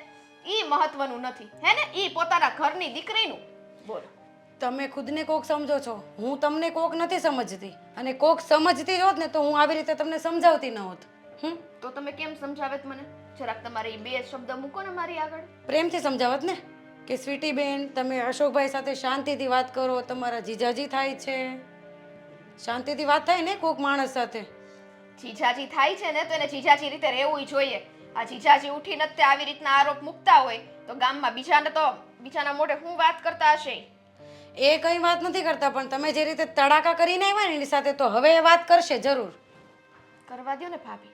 ઈ મહત્વનું નથી, હે ને? ઈ પોતાના ઘરની દીકરીનું. બોલો, તમે ખુદને કોક સમજો છો, હું તમને કોક નથી સમજતી. અને કોક સમજતી હોત ને તો હું આવી રીતે તમને સમજાવતી ન હોત. તો તમે કેમ સમજાવેત મને? જરાક તમારે ઈ બે શબ્દ મૂકો ને મારી આગળ. પ્રેમથી સમજાવત ને કે સ્વીટી બેન તમે અશોકભાઈ સાથે શાંતિથી વાત કરો, તમારા જીજાજી થાય છે, શાંતિથી વાત થાય ને કોક માણસ સાથે. જીજાજી થાય છે ને તો એને જીજાજી રીતે રહેવું જોઈએ. આ જીજાજી ઉઠીને જ તે આવી રીતના આરોપ મૂકતા હોય તો ગામમાં બીજાના મોઢે હું વાત કરતા હશે. એ કઈ વાત નથી કરતા, પણ તમે જે રીતે તડાકા કરીને આવ્યા ને એની સાથે તો હવે એ વાત કરશે જરૂર. કરવા દ્યો ને ભાભી.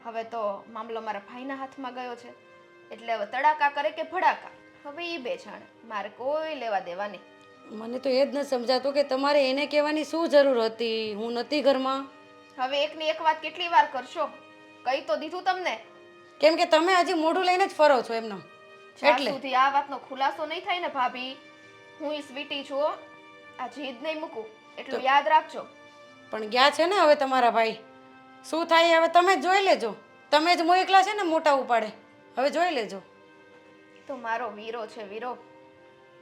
હવે તો મામલો મારા ભાઈના હાથમાં ગયો છે એટલે હવે તડાકા કરે કે ભડાકા હવે ઈ બે જાણે, મારે કોઈ લેવા દેવા નહીં. મને તો એ જ ન સમજાતું કે તમારે એને કહેવાની શું જરૂર હતી, હું નથી ઘરમાં. હવે એકની એક વાત કેટલી વાર કરશો? કહી તો દીધું તમને. કેમ કે તમે હજી મોઢું લઈને જ ફરો છો એમનો. જ્યાં સુધી આ વાતનો ખુલાસો નહીં થાય ને ભાભી, હું ઈ સ્વીટી છું હો. આ જીદ નહીં મૂકું એટલું યાદ રાખજો. પણ ગયા છે ને હવે તમારા ભાઈ, શું થાય હવે તમે જ જોઈ લેજો. તમે જ મોકલા છે ને મોટા ઉપાડે, હવે જોઈ લેજો. તો મારો વીરો છે વીરો.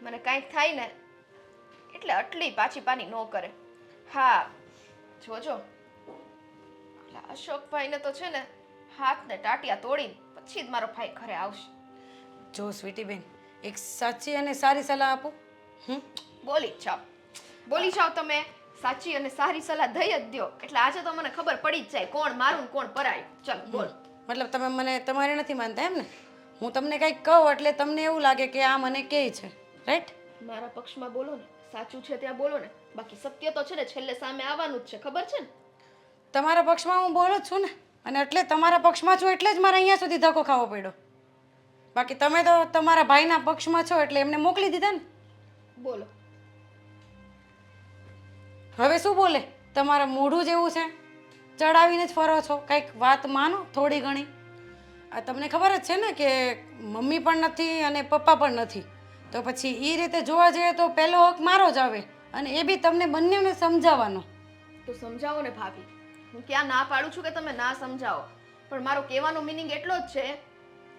મને કાંઈક થાય ને એટલે આટલી પાછી પાની ન કરે. હા જોજો, અશોકભાઈને તો છે ને હાથને ટાટિયા તોડીને પછી જ મારો ભાઈ ઘરે આવશે. જો સ્વીટી બેન, એક સાચી અને સારી સલાહ આપું. બોલી જાઓ તમે. સાચી અને સારી સલાહ દઈ જ દ્યો એટલે આજે તો મને ખબર પડી જ જાય કોણ મારું ને કોણ પરાયું. ચાલ બોલ. મતલબ તમે મને તમારે નથી માનતા એમ ને? હું તમને કંઈક કહું એટલે તમને એવું લાગે કે આ મને કહે છે, રાઈટ? મારા પક્ષમાં બોલો ને, સાચું છે ત્યાં બોલો ને, બાકી સત્ય તો છે ને છેલ્લે સામે આવવાનું જ છે, ખબર છે ને? તમારા પક્ષમાં હું બોલું જ છું ને, અને એટલે તમારા પક્ષમાં છું એટલે જ મારે અહીંયા સુધી ધક્કો ખાવો પડ્યો. બાકી તમે તો તમારા ભાઈના પક્ષમાં છો એટલે એમને મોકલી દીધા ને. બોલો. હવે શું બોલે? તમારા મોઢું જેવું છે, ચડાવીને જ ફરો છો. કંઈક વાત માનો થોડી ઘણી. આ તમને ખબર જ છે ને કે મમ્મી પણ નથી અને પપ્પા પણ નથી, તો પછી એ રીતે જોવા જઈએ તો પહેલો હક મારો જ આવે, અને એ બી તમને બંનેને સમજાવવાનો. તો સમજાવો ને ભાભી. હું ક્યાં ના પાડું છું કે તમે ના સમજાવો, પણ મારો કહેવાનો મિનિંગ એટલો જ છે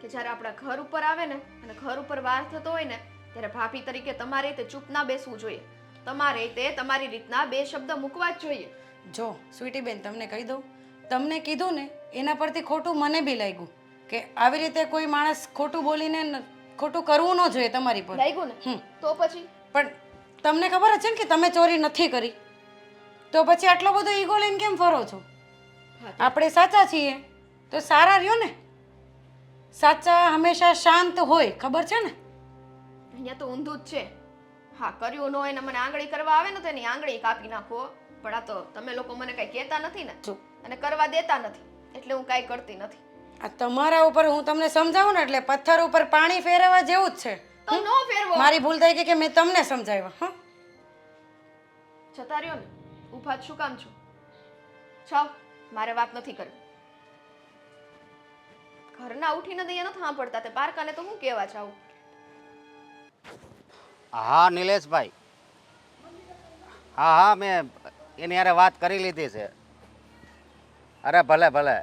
કે જ્યારે આપણા ઘર ઉપર આવે ને અને ઘર ઉપર વાર થતો હોય ને ત્યારે ભાભી તરીકે તમારે તે ચૂપ ના બેસવું જોઈએ. તમારે તે તમારી રીતના બે શબ્દ મૂકવા જ જોઈએ. જો સ્વીટી બેન, તમને કહી દઉં, તમને કીધું ને એના પરથી ખોટું મને બી લાગ્યું કે આવી રીતે કોઈ માણસ ખોટું બોલીને ખોટું કરવું ન જોઈએ તમારી પર. લાગ્યું ને? તો પછી પણ તમને ખબર જ છે ને કે તમે ચોરી નથી કરી, તો પછી આટલો બધો ઈગો લઈને કેમ ફરો છો? આપણે સાચા છીએ તો સારા રહ્યો ને. સાચા હંમેશા શાંત હોય, ખબર છે ને? અહીંયા તો ઊંધું જ છે. હા, કર્યું ન હોય ને મને આંગળી કરવા આવે ને તો એની આંગળી કાપી નાખો. પણ આ તો તમે લોકો મને કઈ કહેતા નથી ને અને કરવા દેતા નથી એટલે હું કાંઈ કરતી નથી. આ તમારા ઉપર હું તમને સમજાવું ને એટલે પથ્થર ઉપર પાણી ફેરવવા જેવું જ છે. તો નો ફેરવો. મારી ભૂલ થઈ ગઈ કે મેં તમને સમજાવ્યા. હા, જતા રહ્યો ને, ઊભા જ શું કામ છો? જાઓ, મારે વાત નથી કરવી. ઘરના ઉઠીને દઈએ નથી સાંભળતા તે પારકાને તો હું કહેવા જાઉં. હા નિલેશભાઈ, હા મેં એની યારે વાત કરી લીધી છે. અરે ભલે ભલે,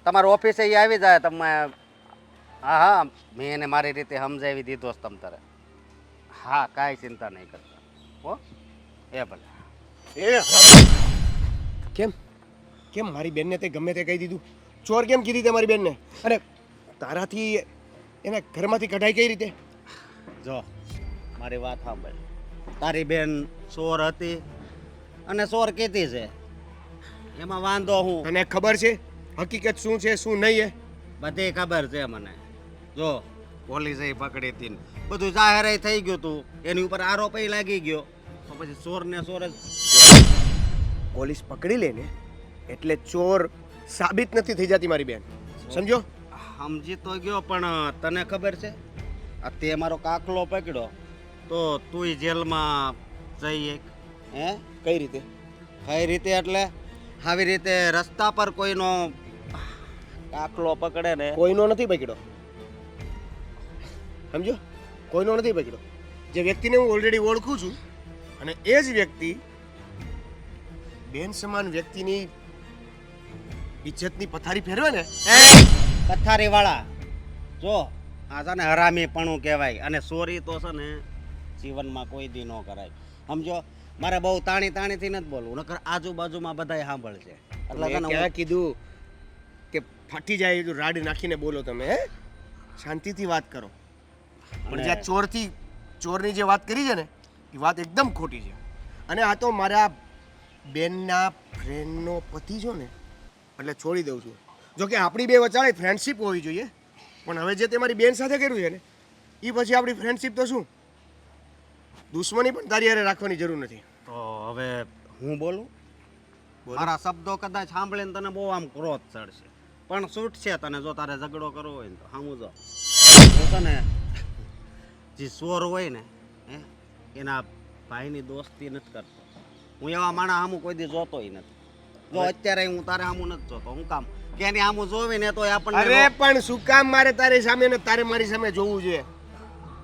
તમારી ઓફિસે એ આવી જાય તમે. હા મેં એને મારી રીતે સમજાવી દીધો તમ તારે. હા, કાંઈ ચિંતા નહીં કરતા હો. એ ભલે. એ કેમ કેમ મારી બેનને તે ગમે તે કહી દીધું? ચોર કેમ કીધી તે મારી બેનને? અને તારાથી એને ઘરમાંથી કઢાઈ કઈ રીતે? જો મારી વાત સાંભળ. તારી બેન ચોર હતી અને ચોર કીધી છે, એમાં વાંધો હું? તને ખબર છે હકીકત શું છે શું નહીં? બધી ખબર છે મને. જો પોલીસે પકડી હતી, બધું જાહેર થઈ ગયું તું, એની ઉપર આરોપ લાગી ગયો, તો પછી ચોર ને ચોર જ. પોલીસ પકડી લે ને એટલે ચોર સાબિત નથી થઈ જતી મારી બેન, સમજો? સમજી તો ગયો, પણ તને ખબર છે આ તે મારો કાકલો પકડ્યો તો તુંય જેલમાં જઈએ. હે? કઈ રીતે? કઈ રીતે એટલે આવી રીતે રસ્તા પર કોઈનો કાકલો પકડે ને. કોઈનો નથી પકડ્યો, સમજો? કોઈનો નથી પકડ્યો. જે વ્યક્તિને હું ઓલરેડી ઓળખું છું અને એ જ વ્યક્તિ બેન સમાન વ્યક્તિની ઇજ્જતની પથારી ફેરવે ને. પથારી વાળા જો આ છે ને હરામીપણું કહેવાય, અને ચોરી તો છે ને જીવનમાં કોઈ દી ન કરાય, સમજો? મારે બહુ તાણીથી નથી બોલવું, નકર આજુબાજુમાં બધાય સાંભળશે. એટલે છે ને ક્યાં કીધું કે ફાટી જાય એટલું રાડ નાખીને બોલો તમે હે શાંતિથી વાત કરો પણ જ્યાં ચોરની જે વાત કરી છે ને એ વાત એકદમ ખોટી છે અને આ તો મારા બેનના ફ્રેન્ડનો પતિ છો ને એટલે છોડી દઉં છું જો કે આપણી બે વચ્ચે ફ્રેન્ડશિપ હોવી જોઈએ પણ હવે જે તે મારી બેન સાથે કર્યું છે ને એ પછી આપણી ફ્રેન્ડશિપ તો શું દુશ્મની પણ તારી હારે રાખવાની જરૂર નથી તો હવે હું બોલું મારા શબ્દો કદાચ સાંભળીને તને બહુ આમ ક્રોધ ચડશે પણ છૂટ છે તને જો તારે ઝઘડો કરવો હોય ને તો સામું જો હું તને જે ચોર હોય ને એના ભાઈની દોસ્તી નથી કરતો હું એવા માણસ સામું કોઈ દી જોતોય નથી જો અત્યારે હું તારે સામું નથી જોતો હું કામ કે એની સામું જોવી ને તો આપણને અરે પણ શું કામ મારે તારી સામે ને તારે મારી સામે જોવું જોઈએ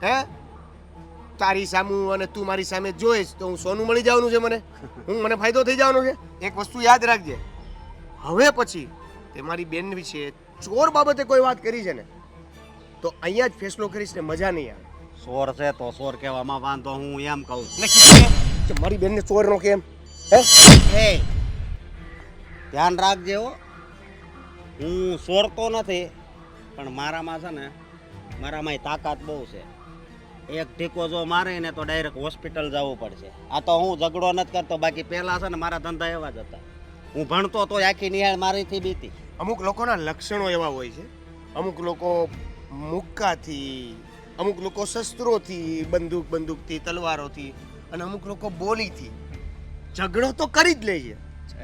હે તારી સામું અને તું મારી સામે જોઈશ તો હું સોનું મળી જવાનું છે મને ફાયદો થઈ જવાનો છે એક વસ્તુ યાદ રાખજે હવે પછી તે મારી બેન વિશે ચોર બાબતે કોઈ વાત કરી છે ને તો અહીંયા જ ફેસલો કરીશ ને મજા નહીં આવે ચોર છે તો ચોર કહેવામાં વાંધો હું એમ કહું છું. એટલે કીધું કે મારી બેનને ચોર નો કેમ હે એ ધ્યાન રાખજે હો હું સોરતો નથી પણ મારામાં છે ને મારામાં તાકાત બહુ છે એક ટીકો જો મારે ને તો ડાયરેક્ટ હોસ્પિટલ જવું પડશે આ તો હું ઝઘડો નથી કરતો બાકી પહેલાં છે ને મારા ધંધા એવા જ હતા હું ભણતો તો આખી નિહાળ મારીથી બીતી અમુક લોકોના લક્ષણો એવા હોય છે અમુક લોકો મુક્કાથી અમુક લોકો શસ્ત્રોથી બંદૂકથી તલવારોથી અને અમુક લોકો બોલીથી ઝઘડો તો કરી જ લે છે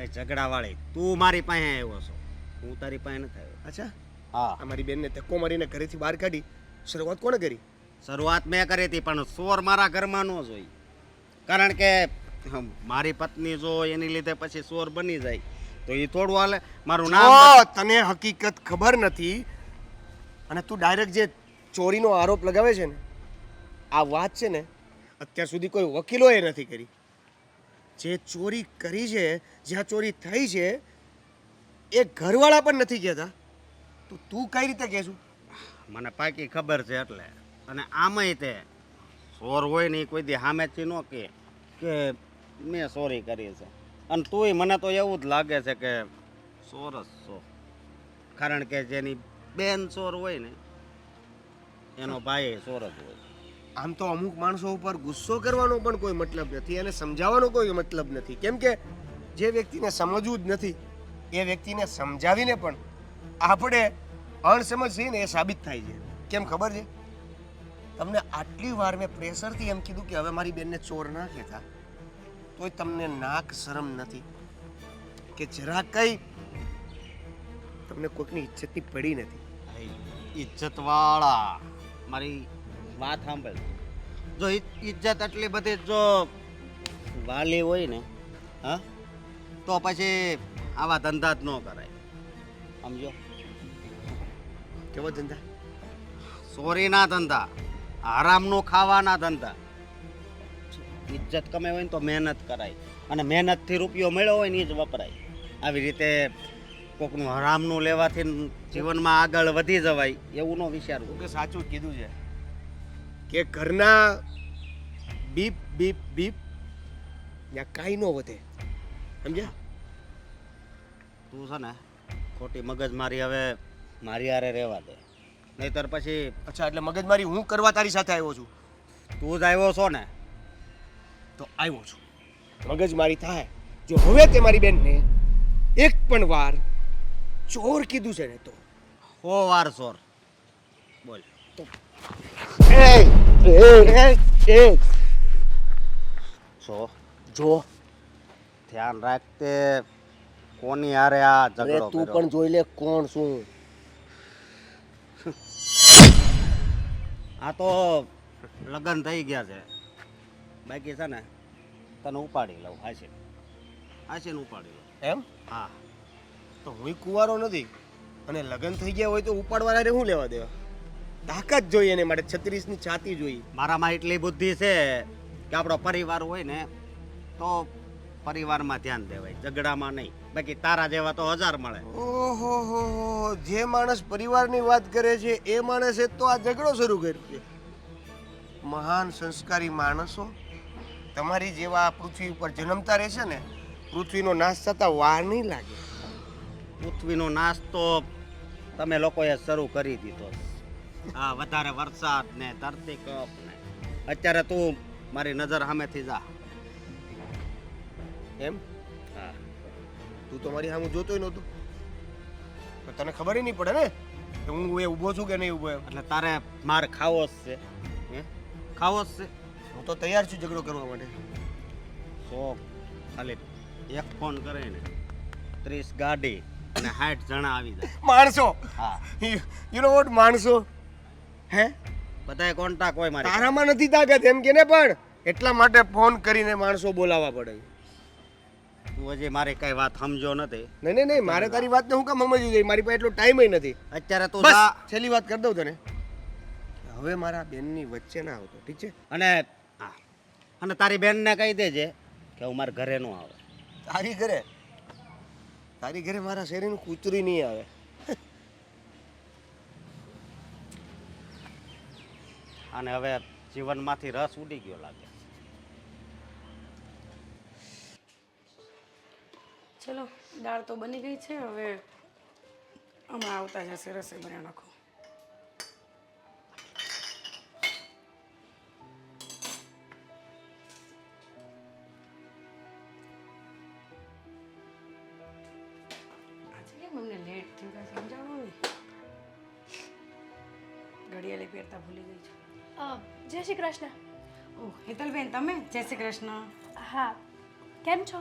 ઝઘડાવાળી તું મારી પાસે આવ્યો છો હું તારી પાસે નથી આવ્યો અચ્છા હા અમારી બેનને ધક્કો મારીને ઘરેથી બહાર કાઢી શરૂઆત કોણે કરી શરૂઆત મેં કરી હતી પણ ચોર મારા ઘરમાં ન જોઈ કારણ કે મારી પત્ની જો એની લીધે પછી ચોર બની જાય તો એ થોડું હાલે મારું નામ જો તને હકીકત ખબર નથી અને તું ડાયરેક્ટ જે ચોરીનો આરોપ લગાવે છે ને આ વાત છે ને અત્યાર સુધી કોઈ વકીલોએ નથી કરી જે ચોરી કરી છે જ્યાં ચોરી થઈ છે એ ઘરવાળા પણ નથી કહેતા તો તું કઈ રીતે કહેશું મને પાકી ખબર છે એટલે અને આમાંય તે ચોર હોય ને એ કોઈ દી સામેથી ન કહે કે મેં ચોરી કરી છે અને તોય મને તો એવું જ લાગે છે કે ચોર જ છો કારણ કે જેની બેન ચોર હોય ને એનો ભાઈ ચોર જ હોય આમ તો અમુક માણસો ઉપર ગુસ્સો કરવાનો પણ કોઈ મતલબ નથી અને સમજાવવાનો કોઈ મતલબ નથી કેમ કે જે વ્યક્તિને સમજવું જ નથી એ વ્યક્તિને સમજાવીને પણ આપણે અણસમજ છીએ ને એ સાબિત થાય છે કેમ ખબર છે તમને આટલી વાર મેં પ્રેશરથી એમ કીધું કે હવે મારી બેનને ચોર ના કહેતા તોય તમને નાક શરમ નથી કે જરા કઈ તમને કોઈકની ઇજ્જતની પડી નથી ઇજ્જતવાળા મારી વાત સાંભળ જો ઇજ્જત એટલી બધી જો વાલી હોય ને હા તો પછી આવા ધંધા જ ન કરાય સમજો કેવો ધંધા ચોરીના ધંધા હરામનું ખાવાના ધંધા ઇજ્જત કમાઈ હોય ને તો મહેનત કરાય અને મહેનતથી રૂપિયો મળ્યો હોય ને એ જ વપરાય આવી રીતે કોકનું હરામનું લેવાથી જીવનમાં આગળ વધી જવાય એવું ન વિચારવું કે સાચું કીધું છે કે ઘરના બીપ બીપ બીપ ત્યાં કાંઈ ન વધે સમજ્યા તું છે ને ખોટી મગજમારી હવે મારી હારે રહેવા દે નહીતર પછી અચ્છા એટલે મગજમારી હું કરવા તારી સાથે આવ્યો છું તું જ આવ્યો છો ને તો આવ્યો છું મગજમારી થાય જો હવે તે મારી બેનને એક પણ વાર ચોર કીધું છે ને તો 100 વાર ચોર બોલ છો જો ધ્યાન રાખતે કોની હારે આ ઝઘડો તું કર્યો પણ જોઈ લે કોણ શું આ તો લગ્ન થઈ ગયા છે બાકી છે ને તને ઉપાડી લઉં હાસીને ઉપાડી લઉં એમ હા તો હું કુંવારો નથી અને લગ્ન થઈ ગયા હોય તો ઉપાડવાળાને શું લેવા દેવા તાકાત જોઈએ એને માટે 36 ની છાતી જોઈએ મારામાં એટલી બુદ્ધિ છે કે આપણો પરિવાર હોય ને તો પરિવારમાં ધ્યાન દેવાય ઝઘડામાં નહીં બાકી તારા જેવા તો 1000 મળે ઓહો હો જે માણસ પરિવારની વાત કરે છે એ માણસે તો આ ઝઘડો શરૂ કર્યો છે મહાન સંસ્કારી માણસો તમારી જેવા પૃથ્વી ઉપર જન્મતા રહેશે ને પૃથ્વીનો નાશ થતા વાર નહીં લાગે પૃથ્વીનો નાશ તો તમે લોકોએ શરૂ કરી દીધો છે. હા, વધારે વરસાદ ને ધરતીકંપ ને અત્યારે તું મારી નજર સામેથી જા. એમ હા, તું તો મારી સામે જોતોય નહોતો તો તને ખબર નહીં પડે ને કે હું એ ઊભો છું કે નહીં ઊભો એમ. એટલે તારે માર ખાવો જ છે. હે, ખાવો જ છે. હું તો તૈયાર છું ઝઘડો કરવા માટે. સો ખાલી એક ફોન કરે ને 30 ગાડી અને 60 જણા આવી જાય. માણસો હા, યુ નો વોટ માણસો હે બધાય કોન્ટાક્ટ હોય મારી પાસે. તારામાં નથી તાકાત એમ કે ને પણ એટલા માટે ફોન કરીને માણસો બોલાવવા પડે. તું હજી મારી કઈ વાત સમજો નથી. નહીં નહીં નહીં મારે તારી વાતને હું કામ સમજવું જોઈએ? મારી પાસે એટલો ટાઈમ નથી. અત્યારે તું બસ જા છેલ્લી વાત કરી દઉં તને. હવે મારા બેનની વચ્ચે ના આવતો, ઠીક છે? અને હા, અને તારી બેનને કહી દેજે કે હું મારા ઘરે નો આવે. તારી ઘરે મારા શેરીનું કૂતરી નહીં આવે. અને હવે જીવનમાંથી રસ ઉડી ગયો લાગે. ચલો દાળ તો બની ગઈ છે, હવે હમણાં આવતા જશે રસોઈ બનાવી નાખો. આજે કેમ અમને લેટ થયું કાંઈ સમજાવો નહીં. ઘડિયાળે પહેરતા ભૂલી ગઈ છું. જય શ્રી કૃષ્ણ. ઓહ હેતલબેન, તમે? જય શ્રી કૃષ્ણ. હા, કેમ છો?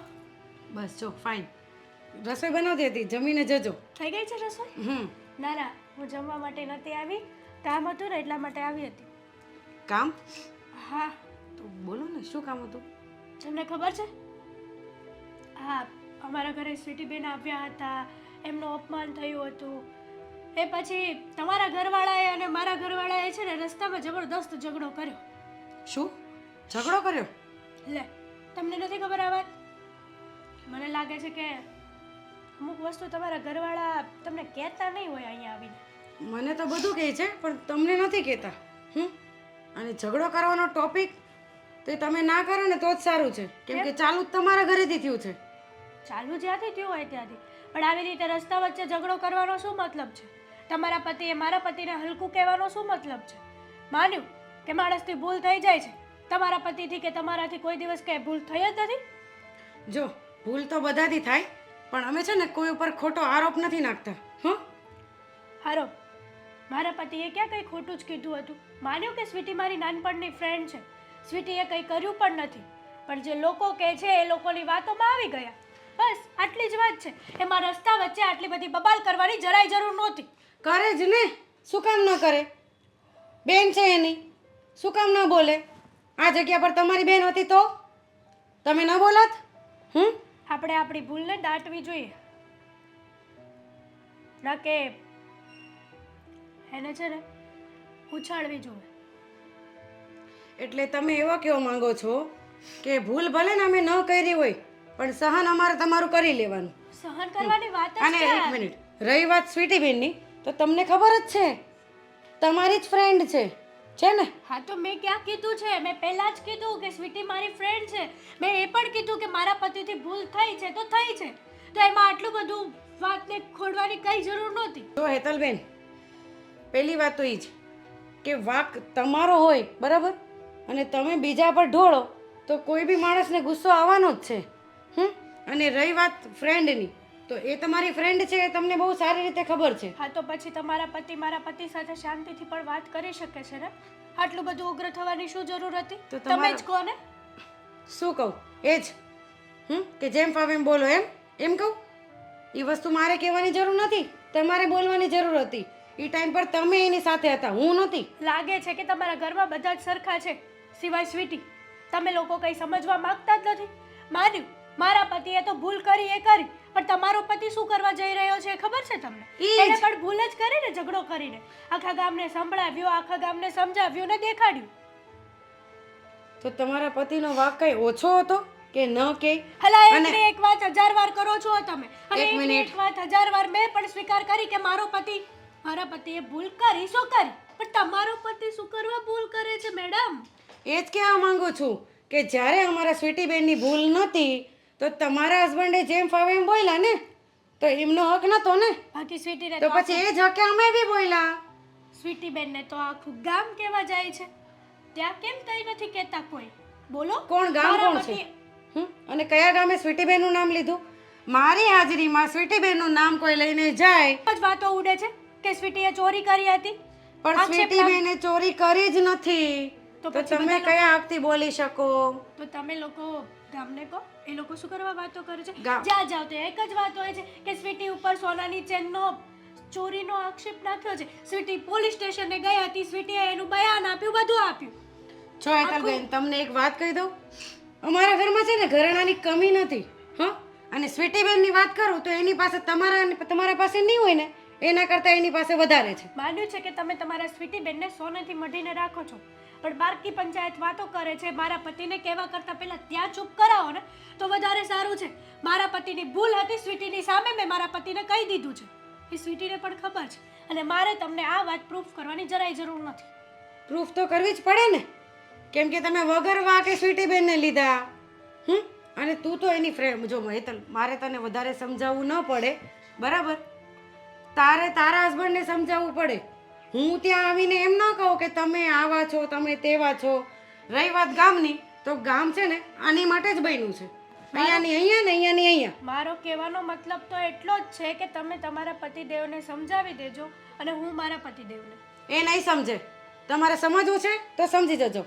બસ જો ફાઇન. રસોઈ બનાવતી હતી, જમીને જજો. થઈ ગઈ છે રસોઈ? ના ના, હું જમવા માટે નહોતી આવી, કામ હતું ને એટલા માટે આવી હતી. કામ? હા. તો બોલો ને, શું કામ હતું? તમને ખબર છે? હા, અમારા ઘરે સ્વીટીબેન આવ્યા હતા, એમનું અપમાન થયું હતું. એ પછી તમારા ઘરવાળાએ અને મારા ઘરવાળાએ છે ને રસ્તામાં જબરદસ્ત ઝઘડો કર્યો. શું ઝઘડો કર્યો? લે, તમને નથી ખબર આ વાત? મને લાગે છે કે અમુક વસ્તુ તમારા ઘરવાળા તમને કહેતા નહીં હોય અહીંયા આવીને. મને તો બધું કહે છે પણ તમને નથી કહેતા. અને ઝઘડો કરવાનો ટોપિક તો એ તમે ના કરો ને તો જ સારું છે, કેમ કે ચાલુ જ તમારા ઘરેથી થયું છે. ચાલુ જ્યાંથી થયું હોય ત્યાંથી, પણ આવી રીતે રસ્તા વચ્ચે ઝઘડો કરવાનો શું મતલબ છે? તમારા પતિએ મારા પતિને હલકું કહેવાનો શું મતલબ છે? માન્યું કે માણસથી ભૂલ થઈ જાય છે, તમારા પતિથી કે તમારાથી કોઈ દિવસ કંઈ ભૂલ થઈ જ નથી. જો ભૂલ તો બધાથી થાય, પણ અમે છે ને કોઈ ઉપર ખોટો આરોપ નથી નાખતા. હારો, મારા પતિએ ક્યાં કંઈ ખોટું જ કીધું હતું? માન્યું કે સ્વીટી મારી નાનપણની ફ્રેન્ડ છે, સ્વીટીએ કંઈ કર્યું પણ નથી, પણ જે લોકો કહે છે એ લોકોની વાતોમાં આવી ગયા. બસ આટલી જ વાત છે. એમાં રસ્તા વચ્ચે આટલી બધી બબાલ કરવાની જરાય જરૂર નહોતી. કરે જ ને, શું કામ ન કરે? બેન છે એની, શું કામ ન બોલે? આ જગ્યા પર તમારી બેન હતી તો તમે ન બોલત? આપણે આપણી ભૂલને દાટવી જોઈએ, ના કે એને છે ને ઉછાળવી જોઈએ. એટલે તમે એવા કહેવા માંગો છો કે ભૂલ ભલે ને અમે ન કરી હોય, પણ સહન અમારે તમારું કરી લેવાનું. સહન કરવાની વાત જ અને એક ક્યાં? મિનિટ, રહી વાત સ્વીટીબેનની, તો તમને ખબર જ છે તમારી જ ફ્રેન્ડ છે ને? હા, તો મેં ક્યાં કીધું છે? મેં પહેલા જ કીધું કે સ્વીટી મારી ફ્રેન્ડ છે. મેં એ પણ કીધું કે મારા પતિથી ભૂલ થઈ છે તો થઈ છે, તો એમાં આટલું બધું વાતને ખોડવાની કઈ જરૂર નહોતી. જો હેતલબેન, પહેલી વાત તો એ જ કે વાંક તમારો હોય બરાબર, અને તમે બીજા પર ઢોળો તો કોઈ બી માણસને ગુસ્સો આવવાનો જ છે. અને રહી વાત ફ્રેન્ડની, તો એ તમારી ફ્રેન્ડ છે એ તમને બહુ સારી રીતે ખબર છે. હા, તો પછી તમારા પતિ મારા પતિ સાથે શાંતિથી પણ વાત કરી શકે છે ને? આટલું બધું ઉગ્ર થવાની શું જરૂર હતી? તો તમે તમારા- જ કહો ને. શું કહું? એ જ કે જેમ ફાવે એમ બોલો, એમ કહું? એ વસ્તુ મારે કહેવાની જરૂર નથી, તમારે બોલવાની જરૂર હતી. એ ટાઈમ પર તમે એની સાથે હતા, હું નહોતી. લાગે છે કે તમારા ઘરમાં બધા જ સરખા છે સિવાય સ્વીટી. તમે લોકો કંઈ સમજવા માંગતા જ નથી. માન્યું મારા પતિએ તો ભૂલ કરી એ કરી, પણ તમારો પતિ શું કરવા જઈ રહ્યો છે એ ખબર છે તમને? એને પણ ભૂલ જ કરીને ઝઘડો કરીને આખા ગામને સંભળાવ્યું, આખા ગામને સમજાવ્યું ને દેખાડ્યું. તો તમારા પતિનો વાંક કઈ ઓછો હતો કે ન કે? હલા એકની એક વાત 1000 વાર કરો છો તમે, અને એક એકની મિનિટ. એક વાત 1000 વાર મેં પણ સ્વીકાર કરી કે મારા પતિએ ભૂલ કરી, શું કરી? પણ તમારો પતિ શું કરવા ભૂલ કરે છે મેડમ? એ જ કહેવા માંગુ છું કે જ્યારે અમારા સ્વીટીબેનની ભૂલ નહોતી તો તમારા હસબન્ડે જેમ ફાવે એમ બોલ્યા ને, તો એમનો હક નતો ને, બાકી સ્વીટીને તો પછી એ જ હકે અમે બી બોલ્યા. સ્વીટી બેનને તો આખું ગામ કેવા જાય છે, ત્યાં કેમ કઈ નથી કહેતા કોઈ? બોલો કોણ ગામ મારા કોણ છે? પતિ- અને કયા ગામે સ્વીટીબેનનું નામ લીધું? મારી હાજરીમાં સ્વીટીબેનનું નામ કોઈ લઈને જાય જ વાતો ઉડે છે કે સ્વીટીએ ચોરી કરી હતી. પણ આક્ષેપ સ્વીટીબેને ચોરી કરી જ નથી, તો તો પછી તમે બધા કયા હકથી બોલી શકો? તો તમે લોકો ગામને કહો, એ લોકો શું કરવા વાતો કરે છે? ગામ- જ્યાં જાવ તો એક જ વાત હોય છે કે સ્વીટી ઉપર સોનાની ચેનનો ચોરીનો આક્ષેપ નાખ્યો છે. સ્વીટી પોલીસ સ્ટેશને ગઈ હતી, સ્વીટીએ એનું બયાન આપ્યું, બધું આપ્યું. જો હેતલબેન, તમને એક વાત કહી દઉં, અમારા ઘરમાં છે ને ઘરેણાની કમી નથી. હા, અને સ્વીટીબેનની વાત કરું તો એની પાસે તમારા પાસે નહીં હોય ને, એના કરતાં એની પાસે વધારે છે. માન્યું છે કે તમે તમારા સ્વીટી બેનને સોનાથી મઢીને રાખો છો, પણ બારકી પંચાયત વાતો કરે છે. મારા પતિને કહેવા કરતાં પહેલા ત્યાં ચૂપ કરાવો ને તો વધારે સારું છે. મારા પતિની ભૂલ હતી, સ્વીટીની સામે મેં મારા પતિને કહી દીધું છે. એ સ્વીટીને પણ ખબર છે, અને મારે તમને આ વાત પ્રૂફ કરવાની જરાય જરૂર નથી. પ્રૂફ તો કરવી જ પડે ને, કેમ કે તમે વગર વાંકે સ્વીટીબેનને લીધા. અને તું તો એની ફ્રેન્ડ. જો હેતલ, મારે તને વધારે સમજાવવું ન પડે, બરાબર? તારે તારા હસબન્ડને સમજાવવું પડે. હું ત્યાં આવીને એમ ન કહું કે તમે આવા છો, તમે તેવા છો. રહી વાત ગામની, તો ગામ છે ને આની માટે જ બન્યું છે. અહીંયાની અહીંયા ને અહીંયાની અહીંયા. મારો કહેવાનો મતલબ તો એટલો જ છે કે તમે તમારા પતિદેવને સમજાવી દેજો, અને હું મારા પતિદેવને. એ નહીં સમજે. તમારે સમજવું છે તો સમજી જજો.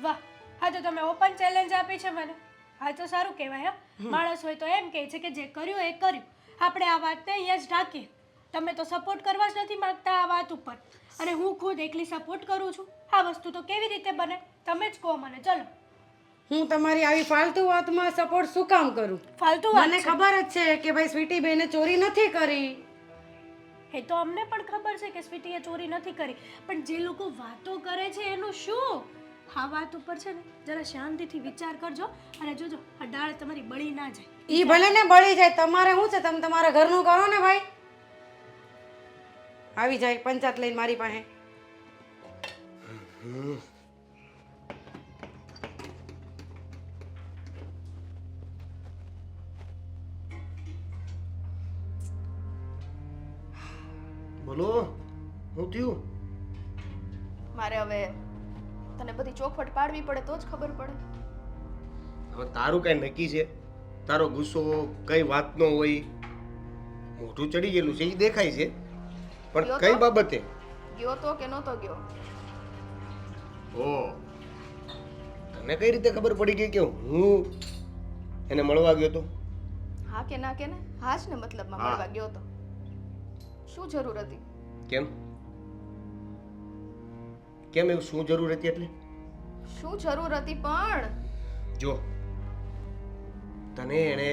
વાહ, હા તો તમે ઓપન ચેલેન્જ આપી છે મને. હા તો સારું કહેવાય. હા, માણસ હોય તો એમ કહે છે કે જે કર્યું એ કર્યું, આપણે આ વાતને અહીંયા જ ઢાંકીએ. તમે તો સપોર્ટ કરવા જ નથી માંગતા આ વાત ઉપર, અને હું ખુદ એકલી સપોર્ટ કરું છું. આ વસ્તુ તો કેવી રીતે બને? તમે જ કહો મને. ચલો, હું તમારી આવી ફાલતુ વાતમાં સપોર્ટ શું કામ કરું? ફાલતુ વાત મને છે. ખબર જ છે કે ભાઈ સ્વીટીબેને ચોરી નથી કરી. એ તો અમને પણ ખબર છે કે સ્વીટીએ ચોરી નથી કરી, પણ જે લોકો વાતો કરે છે એનું શું? આ વાત ઉપર છે ને જરા શાંતિથી વિચાર કરજો, અને જોજો આ ડાળ તમારી બળી ના જાય. ઈ ભલે ને બળી જાય, તમારે શું છે? તમે તમારા ઘરનું કરો ને ભાઈ. આવી જાય પંચાયત લઈને મારી પાસે. બોલો, હું થયું? મારે હવે તને બધી ચોખવટ પાડવી પડે તો જ ખબર પડે. હવે તારું કઈ નક્કી છે? તારો ગુસ્સો કઈ વાતનો હોય? મોઢું ચડી ગયેલું છે એ દેખાય છે, પણ ગયો કઈ તો? બાબતે? ગયો તો કે નહોતો ગયો? ઓ, તને કઈ રીતે ખબર પડી ગઈ કે હું એને મળવા ગયો તો? હા કે ના કે ને? હા જ ને, મતલબમાં હા. મળવા ગયો તો. શું જરૂર હતી? કેમ કેમ એવું શું જરૂર હતી? એટલે શું જરૂર હતી પણ? જો, તને એણે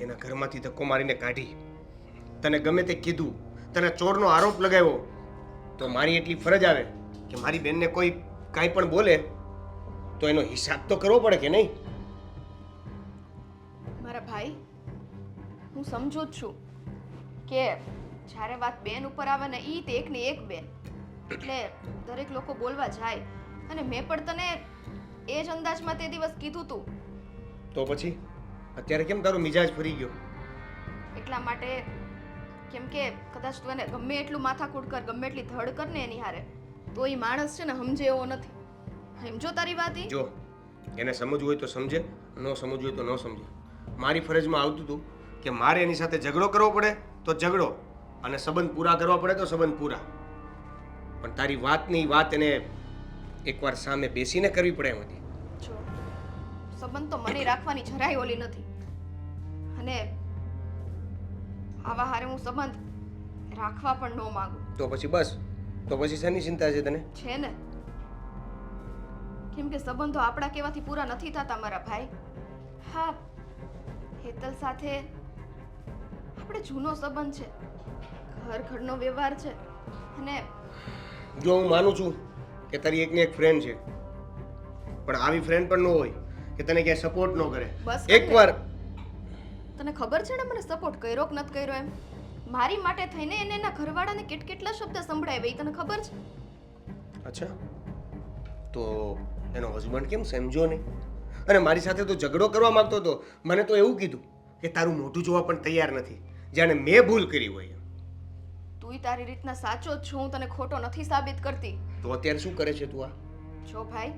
એના ઘરમાંથી ધક્કો મારીને કાઢી, તને ગમે તે કીધું, તને ચોરનો આરોપ લગાવ્યો, તો મારી એટલી ફરજ આવે કે મારી બેનને કોઈ કાંઈ પણ બોલે તો એનો હિસાબ તો કરવો પડે કે નહીં? મારા ભાઈ, હું સમજુ જ છું કે જ્યારે વાત બેન ઉપર આવે ને, ઈ તે એકની એક બેન, એટલે દરેક લોકો બોલવા જાય. અને મેં પણ તને એ જ અંદાજમાં તે દિવસ કીધું તું. તો પછી અત્યારે કેમ તારો મિજાજ ફરી ગયો? એટલા માટે કેમ કે કદાચ તું એને ગમે એટલું માથાકૂટ કર, ગમે એટલી ધડ કર ને એની હારે, તો એ માણસ છે ને સમજે એવો નથી. સમજો તારી વાત? ઈ જો, એને સમજવું હોય તો સમજે, ન સમજવું હોય તો ન સમજે. મારી ફરજમાં આવતું હતું કે મારે એની સાથે ઝઘડો કરવો પડે તો ઝઘડો, અને સંબંધ પૂરા કરવા પડે તો સંબંધ પૂરા. પણ તારી વાતની વાત એને એકવાર સામે બેસીને કરવી પડે એમ હતી. જો, સંબંધ તો મને રાખવાની જરાય ઓલી નથી, અને આવા હારે હું સંબંધ રાખવા પણ ન માંગુ. તો પછી બસ, તો પછી શેની ચિંતા છે તને? છે ને, કેમ કે સંબંધો આપણા કહેવાથી પૂરા નથી થતા મારા ભાઈ. હા, હેતલ સાથે આપણે જૂનો સંબંધ છે, ઘર ઘરનો વ્યવહાર છે, અને જો હું માનું છું કે તારી એકને એક ફ્રેન્ડ છે, પણ આવી ફ્રેન્ડ પણ ન હોય કે તને ક્યાંય સપોર્ટ ન કરે. બસ એકવાર તને ખબર છે ને મને સપોર્ટ કર્યો કે નથી કર્યો એમ? મારી માટે થઈને એને એના ઘરવાળાને કેટલા શબ્દ સંભળાવ્યા એ તને ખબર છે? અચ્છા, તો એનો હસબન્ડ કેમ સમજો નહીં? અને મારી સાથે તો ઝઘડો કરવા માંગતો હતો. મને તો એવું કીધું કે તારું મોઢું જોવા પણ તૈયાર નથી. જાણે મેં ભૂલ કરી હોય એમ. તુંય તારી રીતના સાચો જ છું, હું તને ખોટો નથી સાબિત કરતી. તો અત્યારે શું કરે છે તું આ? જો ભાઈ,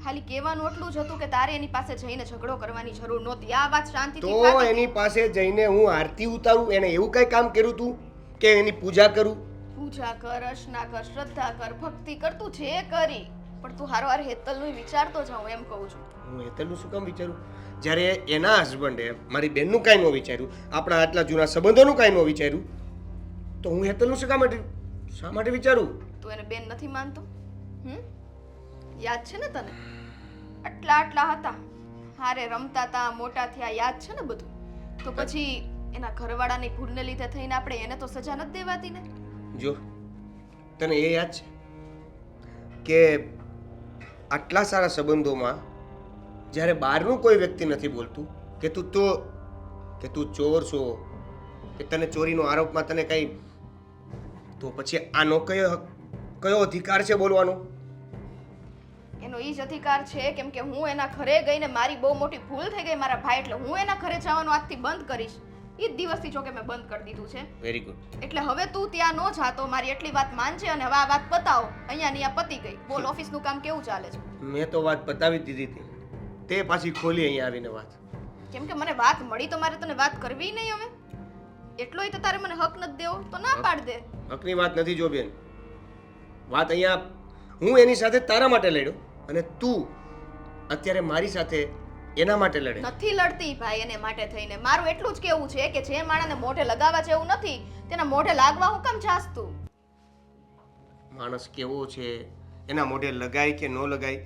ખાલી કહેવાનું એટલું જ હતું કે તારે એની પાસે જઈને ઝઘડો કરવાની જરૂર નહોતી. આ વાત શાંતિથી તો થાતી એની પાસે જઈને હું આરતી ઉતારું? એને એવું કઈ કામ કર્યું તું કે એની પૂજા કરું? પૂજા કર, અર્ચના કર, શ્રદ્ધા કર, ભક્તિ કર, તું જે કરી, પણ તું હારોહાર હેતલનું વિચારતો જાઉં એમ કહું છું. હું હેતલનું શું કામ વિચારું? જ્યારે એના હસબન્ડે મારી બેનનું કાંઈ ન વિચાર્યું, આપણા આટલા જૂના સંબંધોનું કાંઈ ન વિચાર્યું, તો હું હેતલનું શા માટે વિચારું? તું એને બેન નથી માનતો? યાદ છે ને તને? આટલા હતા, હારે રમતા હતા, મોટા થયા, યાદ છે ને બધું? તો પછી એના ઘરવાળાની ભૂલને લીધે થઈને આપણે એને તો સજા નથી દેવાતી ને? જો તને એ યાદ છે કે આટલા સારા સંબંધોમાં જ્યારે બહારનું કોઈ વ્યક્તિ નથી બોલતું કે તું ચોર છો, કે તને ચોરીનો આરોપમાં તને કંઈ, તો પછી આનો કયો અધિકાર છે બોલવાનો? એનો ઈ જ અધિકાર છે કેમ કે હું એના ઘરે ગઈને મારી બહુ મોટી ભૂલ થઈ ગઈ મારા ભાઈ, એટલે હું એના ઘરે જવાનું આજથી બંધ કરીશ. ઈ જ દિવસથી જો કે મેં બંધ કરી દીધું છે. Very good. એટલે હવે તું ત્યાં ન જાતો, મારી એટલી વાત માનજે અને હવે આ વાત પતાવો. અહીંયા ની આ પતી ગઈ. બોલ, ઓફિસનું કામ કેવું ચાલે છે? મેં તો વાત પતાવી જ દીધી હતી, તે પાછી ખોલી અહીંયા આવીને વાત. કેમ કે મને વાત મળી તો મારે તને વાત કરવી નહીં હવે? એટલોય તો તારે મને હક નથી દેવો તો ના પાડ દે. હકની વાત નથી જો બેન, વાત અહીંયા હું એની સાથે તારા માટે લડ્યો અને તું અત્યારે મારી સાથે એના માટે લડે. નથી લડતી ભાઈ એને માટે થઈને. મારું એટલું જ કેવું છે કે જે માણસને મોઢે લગાવવા જેવું નથી તેના મોઢે લાગવા હું કેમ જાસ તું? માણસ કેવો છે, એના મોઢે લગાય કે ન લગાય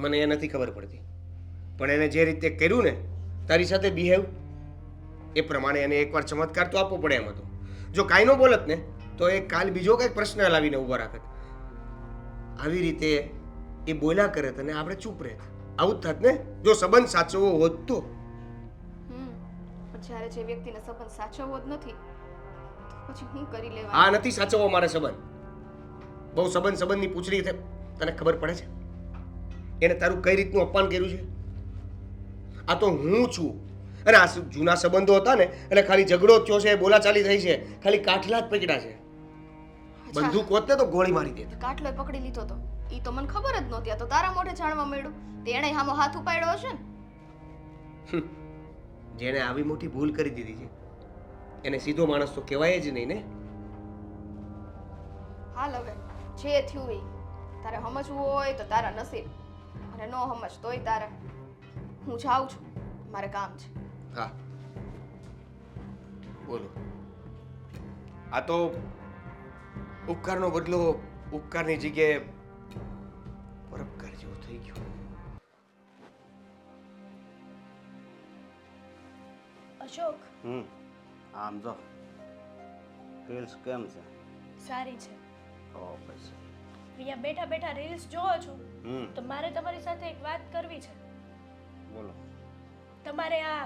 મને એ નથી ખબર પડતી, પણ એને જે રીતે કર્યું ને તારી સાથે બિહેવ, એ પ્રમાણે એને એકવાર ચમત્કાર તો આપવો પડે એમ હતો. જો કાંઈ ન બોલત ને તો એ કાલ બીજો કંઈક પ્રશ્ન લાવીને ઊભો રાખત. આવી રીતે એ બોલ્યા કરે અને આપણે ચૂપ રહેત. આવું જ થાત ને જો સંબંધ સાચવવો હોત તો. પણ જ્યારે જે વ્યક્તિને સંબંધ સાચવવો જ નથી તો પછી હું કરી લેવા? આ નથી સાચવવો મારે સંબંધ. બહુ સંબંધની પૂછડી તને ખબર પડે છે એને તારું કઈ રીતનું અપમાન કર્યું છે? આ તો હું છું અને આ જૂના સંબંધો હતા ને એટલે ખાલી ઝઘડો થયો છે, બોલાચાલી થઈ છે, ખાલી કાઠલા જ પકડ્યા છે. બંદૂક હોત ને તો ગોળી મારી દેત. કાટલો પકડી લીધો તો ઈ તો મને ખબર જ નહોતી. આ તો તારા મોઢે જાણવા મળ્યું. તેણે હામો હાથ ઉપાડ્યો હશે ને? જેણે આવી મોટી ભૂલ કરી દીધી છે એને સીધો માણસ તો કહેવાય જ નહીં ને. હાલ હવે જે થયું એ તારે સમજવું હોય તો તારા નસીબ, અને ન સમજ તોય તારે. હું જાઉં છું, મારે કામ છે. હા બોલો. આ તો ઉપકારનો બદલો ઉપકારની જગ્યાએ પરોપકાર જેવો થઈ ગયો. અશોક, આમ જો રીલ્સ કેમ છે? સારી છે. ઓ પછી અહીંયા બેઠા બેઠા રીલ્સ જોવો છો તો મારે તમારી સાથે એક વાત કરવી છે. બોલો. તમારે આ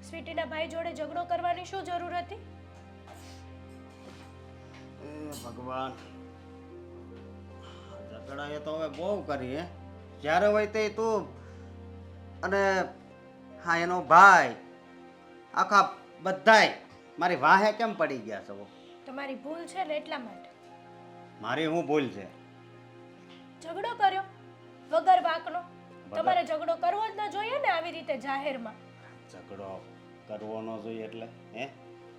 સ્વીટીના ભાઈ જોડે ઝઘડો કરવાની શું જરૂર હતી? એ ભગવાન, ઝઘડા એ તો હવે બહુ કરી હે. જ્યારે હોય તે તું અને હા એનો ભાઈ આખા બધાય મારી વાહે કેમ પડી ગયા છો? તમારી ભૂલ છે ને એટલા માટે. મારી હું ભૂલ છે? ઝઘડો કર્યો વગર વાકનો. તમારે ઝઘડો કરવો જ ન જોઈએ ને આવી રીતે જાહેરમાં. ઝઘડો કરવો ન જોઈએ એટલે હે?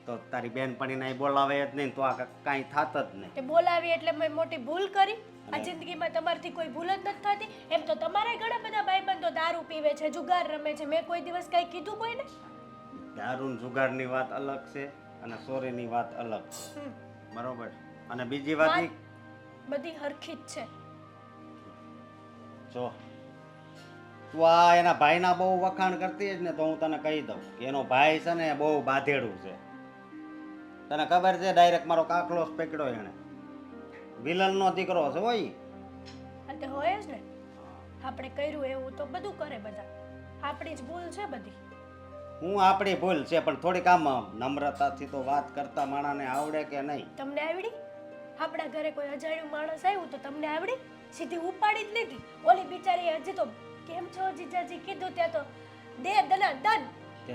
તો તારી બેનપણીને અહીં બોલાવે જ નહીં તો આ કાંઈ થાત જ નહીં. તે બોલાવી એટલે મેં મોટી ભૂલ કરી? આ જિંદગીમાં તમારથી કોઈ ભૂલ જ નથી થતી? એમ તો તમારે ઘણા બધા ભાઈબંધો દારૂ પીવે છે, જુગાર રમે છે. મેં કોઈ દિવસ કંઈ કીધું કોઈને? દારૂ જુગારની વાત અલગ છે અને ચોરીની વાત અલગ છે, બરોબર? અને બીજી વાત ઈ બધી હરખી જ છે. જો તું આ એના ભાઈના બહુ વખાણ કરતી જ ને તો હું તને કહી દઉં કે એનો ભાઈ છે ને બહુ બાધેડું છે. તને ખબર છે ડાયરેક્ટ મારો કાકલો જ પકડ્યો એને. વિલનનો દીકરો છે હોય. આ તે હોય જ ને. આપણે કર્યું એવું તો બધું કરે બધા. આપણી જ ભૂલ છે બધી. હું આપણી ભૂલ છે પણ થોડીક આમ નમ્રતાથી તો વાત કરતા માણાને આવડે કે નહીં? તમને આવડી? આપણા ઘરે કોઈ અજાણ્યું માણસ આવ્યું તો તમને આવડી? સીધી ઉપાડી જ લીધી. ઓલી બિચારી હજી તો કેમ છો જીજાજી કીધું ત્યાં તો દે દના દન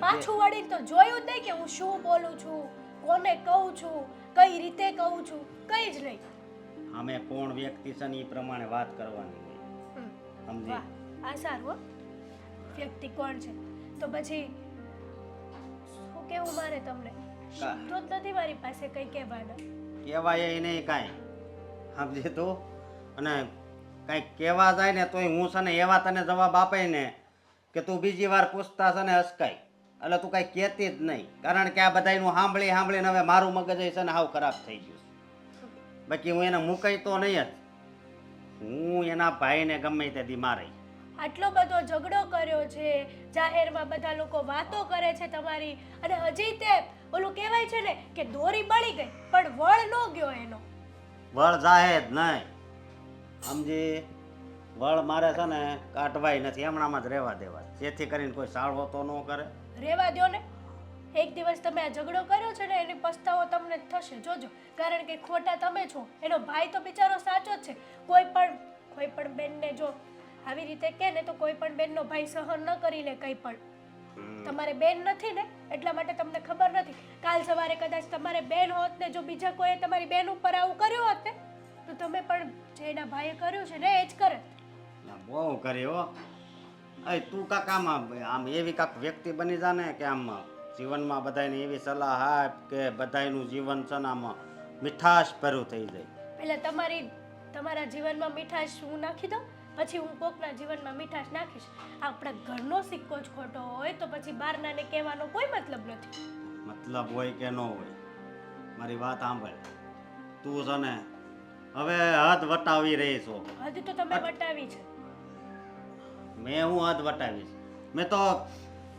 પાછું વળીને તો જોયું જ નહીં કે હું શું બોલું છું, કોને કહું છું, કઈ રીતે કહું છું, કઈ જ નહીં. અમે કોણ વ્યક્તિ છે ને એ પ્રમાણે વાત કરવાની હોય. હમ. સમજી? વાહ, આ સારું હો. વ્યક્તિ કોણ છે તો પછી શું કેવું મારે તમને? કા? તો જ નથી મારી પાસે કઈ કહેવાના. કહેવાય ય નહીં કાંઈ. સમજી તું? અને કાંઈક કહેવા જાય ને તોય હું છે ને એવા તને જવાબ આપે ને કે તું બીજી વાર પૂછતા છે ને હસકાય. એટલે તું કાંઈ કહેતી જ નહીં. કારણ કે આ બધાયનું સાંભળીને હવે મારું મગજ છે ને હાવ ખરાબ થઈ ગયું. બાકી હું એને મૂકાઈ તો નહીં જ. હું એના ભાઈને ગમે તેથી મારે. આટલો બધો ઝઘડો કર્યો છે, જાહેરમાં બધા લોકો વાતો કરે છે તમારી, અને હજી તે ઓલું કહેવાય છે ને કે દોરી બળી ગઈ પણ વળ ન ગયો એનો. વળ જાહે જ નહીં. સમજી? વળ મારે છે ને કાઢવાય નથી, હમણાંમાં જ રહેવા દેવા, જેથી કરીને કોઈ સાળવો તો ન કરે. રેવા દ્યો ને. એક દિવસ તમે આ ઝઘડો કર્યો છે ને એની પસ્તાવો તમને થશે, જોજો. કારણ કે ખોટા તમે છો, એનો ભાઈ તો બિચારો સાચો જ છે. કોઈ પણ બેનને જો આવી રીતે કહે ને તો કોઈ પણ બેનનો ભાઈ સહન ન કરી લે કંઈ પણ. તમારે બેન નથી ને એટલા માટે તમને ખબર નથી. કાલ સવારે કદાચ તમારે બેન હોત ને જો બીજા કોઈએ તમારી બેન ઉપર આવું કર્યું હોત ને તો તમે પણ જે એના ભાઈએ કર્યું છે ને એ જ કરે. બહુ કરી હો. તું કાક આમ એવી કાક વ્યક્તિ બની જા ને કે આમ જીવનમાં બધાને એવી સલાહ આપ કે બધાયનું જીવન છે ને આમ મીઠાશ ભર્યું થઈ જાય. પહેલા તમારા જીવનમાં મીઠાશ હું નાખી દઉં, પછી હું કોકના જીવનમાં મીઠાશ નાખીશ. આપણા ઘરનો સિક્કો જ ખોટો હોય તો પછી બહારનાને કહેવાનો કોઈ મતલબ નથી. મતલબ હોય કે ન હોય, મારી વાત સાંભળ. તું છે ને હવે હદ વટાવી રહી છો. હજી તો તમે વટાવી છે. મેં હું હદ વટાવીશ? મેં તો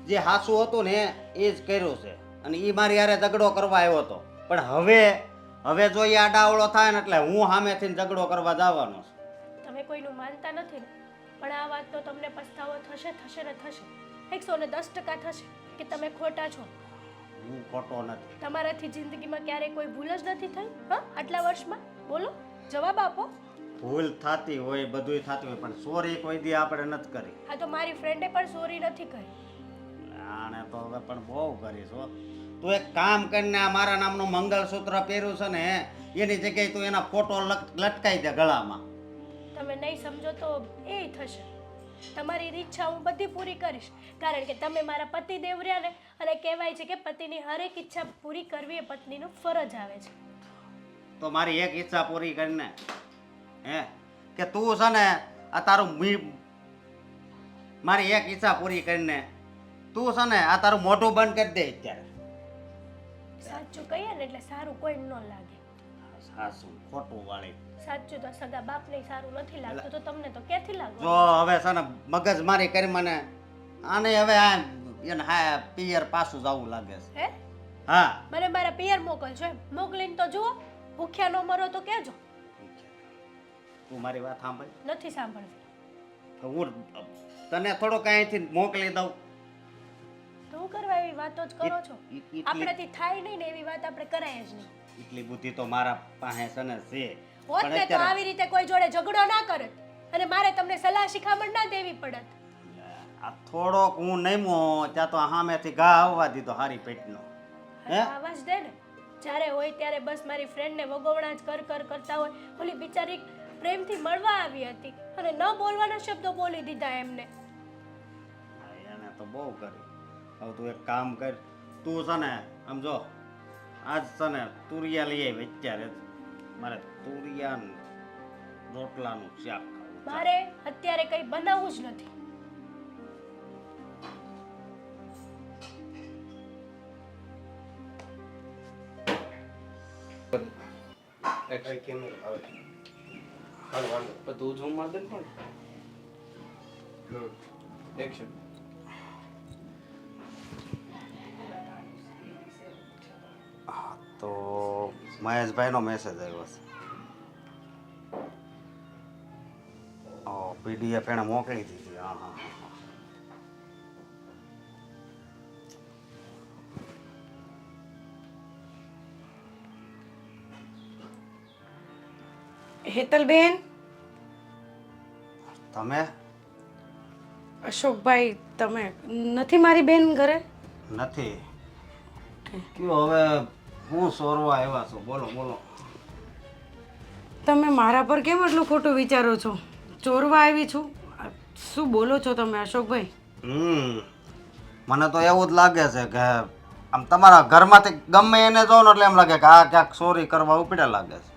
જે હાસું હતું ને એ જ કર્યું છે, અને એ મારી યારે ઝઘડો કરવા આવ્યો હતો. પણ હવે જો એ આડાવળો થાય ને એટલે હું સામેથી ઝઘડો કરવા જવાનો છું. તમે કોઈનું માનતા નથી ને, પણ આ વાતનો તમને પસ્તાવો થશે ને થશે. 110% થશે કે તમે ખોટા છો. હું ખોટો નથી. તમારાથી જિંદગીમાં ક્યારેય કોઈ ભૂલ જ નથી થઈ? હા, આટલા વર્ષમાં? બોલો, જવાબ આપો. ભૂલ થતી હોય, બધુંય થતું હોય, પણ સોરી કોઈ દી આપણે નથી કરી. હા, તો મારી ફ્રેન્ડે પણ સોરી નથી કરી. આને તો હવે પણ બહુ કરીશ હો. તું એક કામ કરીને આ મારા નામનું મંગળસૂત્ર પહેર્યું છે ને એની જગ્યાએ તું એના ફોટો લટકાઈ દે ગળામાં. તમે નહીં સમજો તો એ થશે. તમારી ઈચ્છા હું બધી પૂરી કરીશ, કારણ કે તમે મારા પતિ દેવ રહ્યા ને, અને કહેવાય છે કે પતિની હરેક ઈચ્છા પૂરી કરવી એ પત્નીનો ફરજ આવે છે. તો મારી એક ઈચ્છા પૂરી કરીને કે તું છે ને આ તારું મારી એક ઈચ્છા પૂરી કરીને તું છે ને આ તારું મોઢું બંધ કરી દે અત્યારે. સાચું કહીએ ને એટલે સારું કોઈ ન લાગે. સાચું ખોટું વાળી. સાચું તો સગા બાપને સારું નથી લાગતું તો તમને તો ક્યાંથી લાગવું? જો હવે છે ને મગજ મારી કરી મને આને હવે એને હા પિયર પાછું જવું લાગે છે. હે? હા, મને મારા પિયર મોકલજો એમ? મોકલીને તો જુઓ, ભૂખ્યા ન મરો તો કહેજો. તું મારી વાત સાંભળ. નથી સાંભળવી. તો હું તને થોડુંક અહીંથી મોકલી દઉં. તો હું કરવા એવી વાતો જ કરો છો? એટલી આપણાથી થાય નહીં ને એવી વાત આપણે કરાય જ નહીં. એટલી બુદ્ધિ તો મારા પાસે છે ને છે. હોત ને તો આવી રીતે કોઈ જોડે ઝઘડો ના કરત, અને મારે તમને સલાહ શિખામણ ના દેવી પડત. આ થોડોક હું નમ્યો ત્યાં તો સામેથી ઘા આવવા દીધો હારી પેટનો. હે? આવાજ દે ને. જ્યારે હોય ત્યારે બસ મારી ફ્રેન્ડને વગોવણા જ કર કરતા હોય. ઓલી બિચારી પ્રેમથી મળવા આવી હતી અને ન બોલવાના શબ્દો બોલી દીધા એમને. એને તો બહુ કરી. હવે તું એક કામ કર, તું છે ને આમ જો આજ છે ને તુરિયા લઈ આવી અત્યારે જ. મારે તુરિયા રોટલાનું શાક ખાવું. મારે અત્યારે કંઈ બનાવવું જ નથી. કઈ કેમ આવે હાલ વાંધો પણ તું ઝૂમ માર દે ને પણ એક્શન તો મહેશભાઈનો મેસેજ આવ્યો છે. પીડીએફ એણે મોકલી દીધી. હા હા હા. હેતલબેન, તમે અશોકભાઈ, તમે નથી મારી બેન ઘરે? નથી કયો હવે હું સોરવા આવ્યા છો બોલો બોલો. તમે મારા પર કેમ આટલું ખોટું વિચારો છો? ચોરવા આવી છું? શું બોલો છો તમે અશોકભાઈ? મને તો એવું જ લાગે છે કે આમ તમારા ઘરમાંથી ગમે એને જો ને એટલે એમ લાગે કે આ ક્યાંક ચોરી કરવા ઉપડ્યા લાગે છે.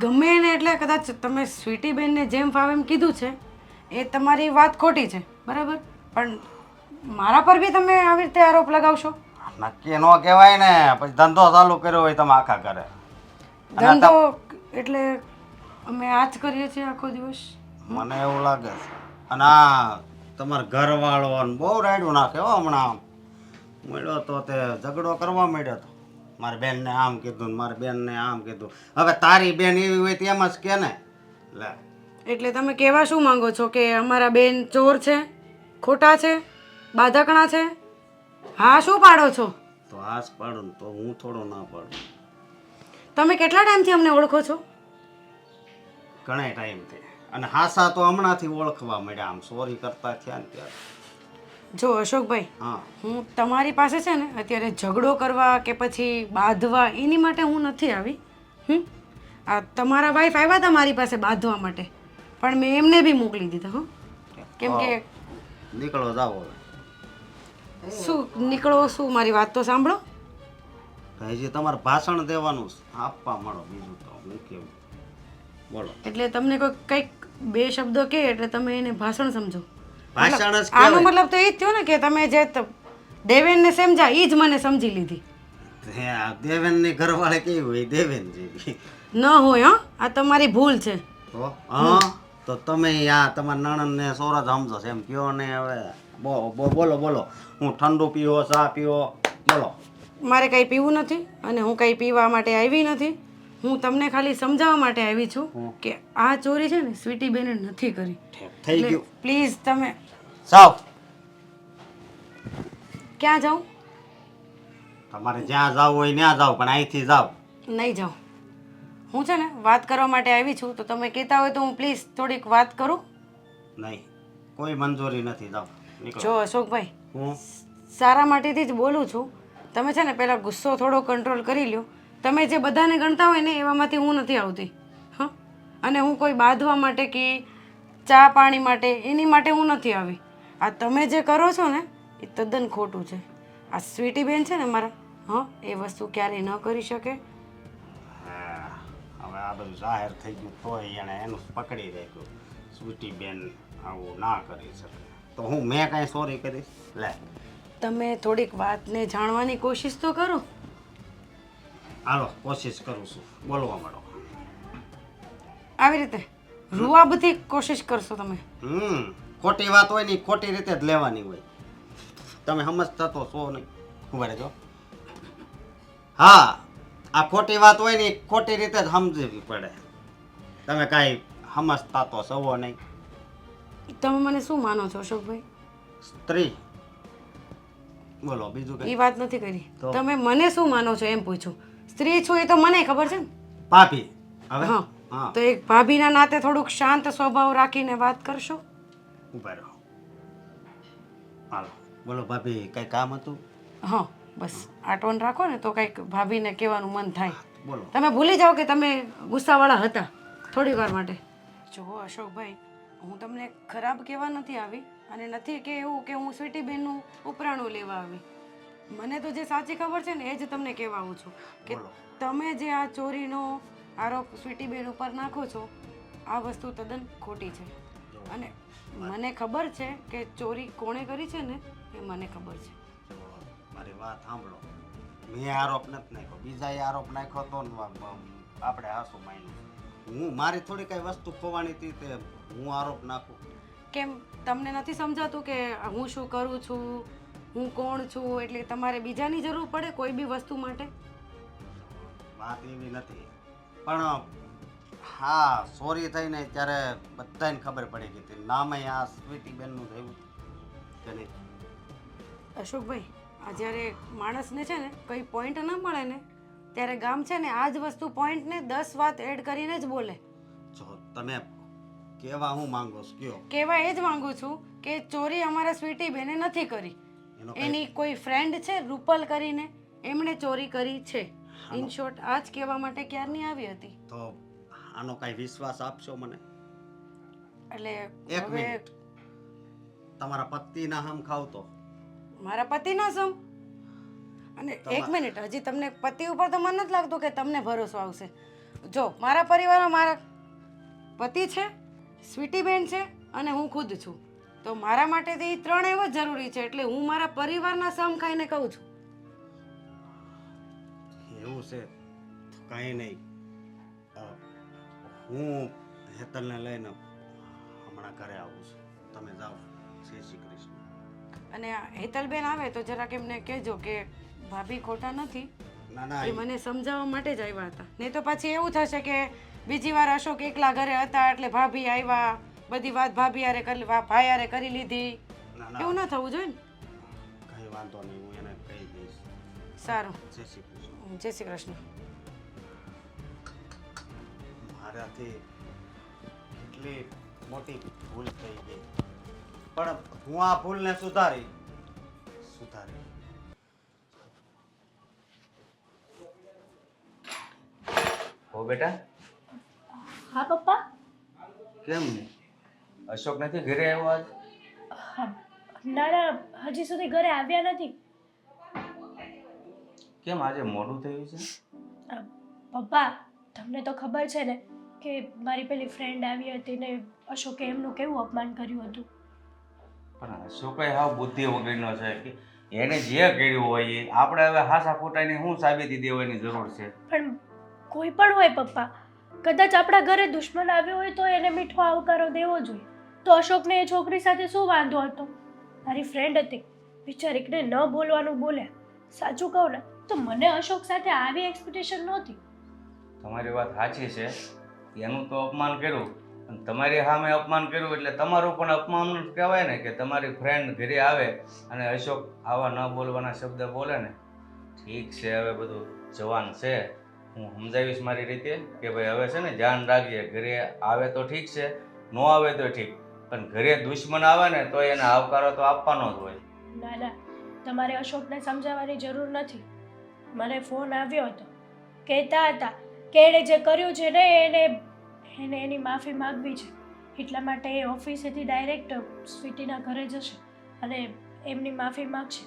ગમે એને એટલે કદાચ તમે સ્વીટી બેનને જેમ ફાવે એમ કીધું છે એ તમારી વાત ખોટી છે બરાબર, પણ મારા પર બી તમે આવી રીતે આરોપ લગાવશો? નક્કી ન કહેવાય ને, પછી ધંધો ચાલુ કર્યો હોય તમે આખા ઘરે. ધંધો એટલે અમે આ જ કરીએ છીએ આખો દિવસ. મને એવું લાગે છે. અને આ તમારા ઘરવાળો ને બહુ રાયડું નાખે હો. હમણાં મળ્યો તો તે ઝઘડો કરવા માંડ્યો તો, મારી બેનને આમ કીધું ને મારી બેનને આમ કીધું. હવે તારી બેન એવી હોય તો એમ જ કે ને. લે એટલે તમે કહેવા શું માંગો છો કે અમારા બેન ચોર છે, ખોટા છે, બાધકણા છે? હા શું પાડો છો? તો હાસ પાડું ને તો હું થોડો ના પાડું. તમે કેટલા ટાઈમથી અમને ઓળખો છો? ઘણા ટાઈમથી. અને હાસા તો હમણાંથી ઓળખવા મળ્યા આમ ચોરી કરતા થયા ને ત્યારે. જો અશોકભાઈ, હા હું તમારી પાસે છે ને અત્યારે ઝઘડો કરવા કે પછી બાંધવા એની માટે હું નથી આવી. આ તમારા વાઈફ આવ્યા હતા મારી પાસે બાંધવા માટે, પણ મેં એમને બી મોકલી દીધા. હો કેમ કે નીકળો જાઓ હવે. શું નીકળો શું? મારી વાત તો સાંભળો. હજી તમારે ભાષણ દેવાનું છે, આપવા મળો. બીજું તો હું કેવું બોલો. એટલે તમને કોઈ કંઈક બે શબ્દો કહે એટલે તમે એને ભાષણ સમજો? ભાષણ જ આનો કહેવાય. મતલબ તો એ જ થયો ને કે તમે જે દેવેનને સમજા એ જ મને સમજી લીધી. દેવેનની ઘરવાળે કેવી હોય? દેવેન જેવી. ન હોય. હો આ તમારી ભૂલ છે. તો હા તો તમે આ તમારા નણંદને સોરજ સમજો છો એમ કયો ને. હવે બોલો બોલો. હું ઠંડુ પીવો, ચા પીવો, બોલો. મારે કંઈ પીવું નથી અને હું કંઈ પીવા માટે આવી નથી. હું તમને ખાલી સમજાવવા માટે આવી છું કે આ ચોરી છે ને સ્વીટી બેને નથી કરી. થઈ ગયું. પ્લીઝ તમે સાવ ક્યાં જાઓ? તમારે જ્યાં જાવ હોય ત્યાં જાવ, પણ અહીંથી જાવ. નહીં જાઓ. હું છે ને વાત કરવા માટે આવી છું, તો તમે કહેતા હોય તો હું પ્લીઝ થોડીક વાત કરું. નહીં, કોઈ મંજૂરી નથી. જાવ નીકળો. જો અશોકભાઈ, હું સારા માટેથી જ બોલું છું. તમે છે ને પહેલાં ગુસ્સો થોડો કંટ્રોલ કરી લ્યો. તમે જે બધાને ગણતા હોય ને એવામાંથી હું નથી આવતી. હા, અને હું કોઈ બાંધવા માટે કે ચા પાણી માટે એની માટે હું નથી આવી. આ તમે જે કરો છો ને એ તદ્દન ખોટું છે. આ સ્વીટી બેન છે ને મારા, હા, એ વસ્તુ ક્યારેય ન કરી શકે. હવે આ બધું જાહેર થઈ ગયું તોય એણે એનું પકડી રાખ્યું. સ્વીટી બેન આવું ના કરી શકે તો હું મેં કાંઈ સોરી કરીશ? લે તમે થોડીક વાતને જાણવાની કોશિશ તો કરો. હાલો કોશિશ કરું છું. બોલવા માંડો. આવી રીતે રૂવા બધી કોશિશ કરશો તમે? ખોટી વાત હોય ને ઈ ખોટી રીતે જ લેવાની હોય. તમે સમજતા તો છો નહીં. ઉભા રહેજો. હા, આ ખોટી વાત હોય ને ઈ ખોટી રીતે જ સમજવી પડે. તમે કાંઈ સમજતા તો છો નહીં. તમે મને શું માનો છો અશોકભાઈ? સ્ત્રી. બોલો બીજું એ કઈ? વાત નથી કરી. તો? તમે મને શું માનો છો એમ પૂછું. સ્ત્રી છું એ તો મને ખબર છે ને. ભાભી. હવે હા, હા તો એક ભાભીના નાતે થોડુંક શાંત સ્વભાવ રાખીને વાત કરશો. ઉભા રહો. હાલો બોલો ભાભી, કઈ કામ હતું? હા, બસ આટવણ રાખો ને તો કંઈક ભાભીને કહેવાનું મન થાય. બોલો. તમે ભૂલી જાઓ કે તમે ગુસ્સાવાળા હતા થોડી વાર માટે. જો અશોકભાઈ, હું તમને ખરાબ કહેવા નથી આવી અને નથી કે એવું કે હું સ્વીટી બેનનું ઉપરાણું લેવા આવી. મને તો જે સાચી ખબર છે ને એ જ તમને કહેવા આવું છું કે બોલો. તમે જે આ ચોરીનો આરોપ સ્વીટી બેન ઉપર નાખો છો આ વસ્તુ તદ્દન ખોટી છે. અને મને ખબર છે કે ચોરી કોણે કરી છે ને એ મને ખબર છે. મારી વાત સાંભળો. મેં આરોપ નથી નાખ્યો, બીજાએ આરોપ નાખ્યો તો આપણે હાસુ માન્યું. હું મારી થોડી કઈ વસ્તુ ખોવાની હતી તે હું આરોપ નાખું? કેમ તમને નથી સમજાતું કે હું શું કરું છું, હું કોણ છું, એટલે તમારે બીજાની જરૂર પડે કોઈ બી વસ્તુ માટે? વાત એવી નથી, પણ હા ચોરી થઈને ત્યારે બધાને ખબર પડી ગઈ હતી. નામે આ સ્વીટી બેનનું થયું કે નહીં? અશોકભાઈ, આ જ્યારે માણસને છે ને કંઈ પોઈન્ટ ન મળે ને ત્યારે ગામ છે ને આ જ વસ્તુ પોઈન્ટને 10 વાત એડ કરીને જ બોલે. જો તમે કેવા હું માંગો છો કયો? કહેવા એ જ માંગુ છું કે ચોરી અમારા સ્વીટી બેને નથી કરી. એનો એની કોઈ ફ્રેન્ડ છે રૂપલ કરીને એમણે ચોરી કરી છે. ઇન શોર્ટ આ જ કહેવા માટે ક્યારની આવી હતી. તો આનો કાંઈ વિશ્વાસ આપશો મને? એટલે એક હવે મિનિટ, તમારા પતિના હમ ખાવ તો મારા પતિના સમ અને એક મિનિટ, હજી તમને પતિ ઉપર તો મને નથી લાગતું કે તમને ભરોસો આવશે. જો મારા પરિવારમાં મારા પતિ છે, સ્વીટીબેન છે અને હું ખુદ છું. તો મારા માટે તો એ ત્રણ એવો જ જરૂરી છે. એટલે હું મારા પરિવારના સમ ખાઈને કહું છું. એવું છે તો કાંઈ નહીં. હું હેતલને લઈને હમણાં ઘરે આવું છું. તમે જાઓ. જય શ્રી કૃષ્ણ. અને આ હેતલબેન આવે તો જરાક એમને કહેજો કે ભાભી ખોટા નથી. ના ના, એ મને સમજાવવા માટે જ આવ્યા હતા. નહીં તો પછી એવું થશે કે બીજી વાર અશોક એકલા ઘરે હતા એટલે ભાભી આવ્યા, બધી વાત ભાભી હારે કરી, ભાઈ હારે કરી લીધી. ના ના, એવું ના થવું જોઈએ ને. કંઈ વાંધો નહીં, હું એને કહી દઈશ. સારું, જય શ્રી કૃષ્ણ. જય શ્રી કૃષ્ણ. મારાથી કેટલી મોટી ભૂલ થઈ ગઈ, પણ હું આ ભૂલને સુધારી. હો બેટા, હા પપ્પા. કેમ અશોક નથી ઘરે આવ્યો આજ? ના ના, હજી સુધી ઘરે આવ્યા નથી. કેમ આજે મોડું થયું છે? પપ્પા, તમને તો ખબર છે ને કે મારી પેલી ફ્રેન્ડ આવી હતી ને અશોકે એમનું કેવું અપમાન કર્યું હતું. પણ અશોકે હાવ બુદ્ધિ વગરનો છે કે એને જે કર્યું હોય એ આપણે હવે હાસા ખોટાની શું સાબિતી દેવાની જરૂર છે? પણ કોઈ પણ હોય પપ્પા, કદાચ આપણા ઘરે દુશ્મન આવ્યો હોય તો એને મીઠો આવકારો દેવો જોઈએ. તો અશોકને એ છોકરી સાથે શું વાંધો હતો? મારી ફ્રેન્ડ હતી, બિચારીને ન બોલવાનું બોલ્યા. સાચું કહું ને તો મને અશોક સાથે આવી એક્સપેક્ટેશન નહોતી. તમારી વાત સાચી છે, એનું તો અપમાન કર્યું અને તમારી સામે અપમાન કર્યું એટલે તમારું પણ અપમાન જ કહેવાય ને કે તમારી ફ્રેન્ડ ઘરે આવે અને અશોક આવા ન બોલવાના શબ્દ બોલે ને. ઠીક છે, હવે બધું જવાન છે, હું સમજાવીશ મારી રીતે કે ભાઈ હવે છે ને ધ્યાન રાખજે. ઘરે આવે તો ઠીક છે, ન આવે તો ઠીક, પણ ઘરે દુશ્મન આવે ને તો એને આવકારો તો આપવાનો જ હોય. ના ના, તમારે અશોકને સમજાવવાની જરૂર નથી. મને ફોન આવ્યો હતો, કહેતા હતા કે એણે જે કર્યું છે ને એને એની માફી માગવી છે. એટલા માટે એ ઓફિસેથી ડાયરેક્ટ સ્વીટીના ઘરે જશે અને એમની માફી માગશે.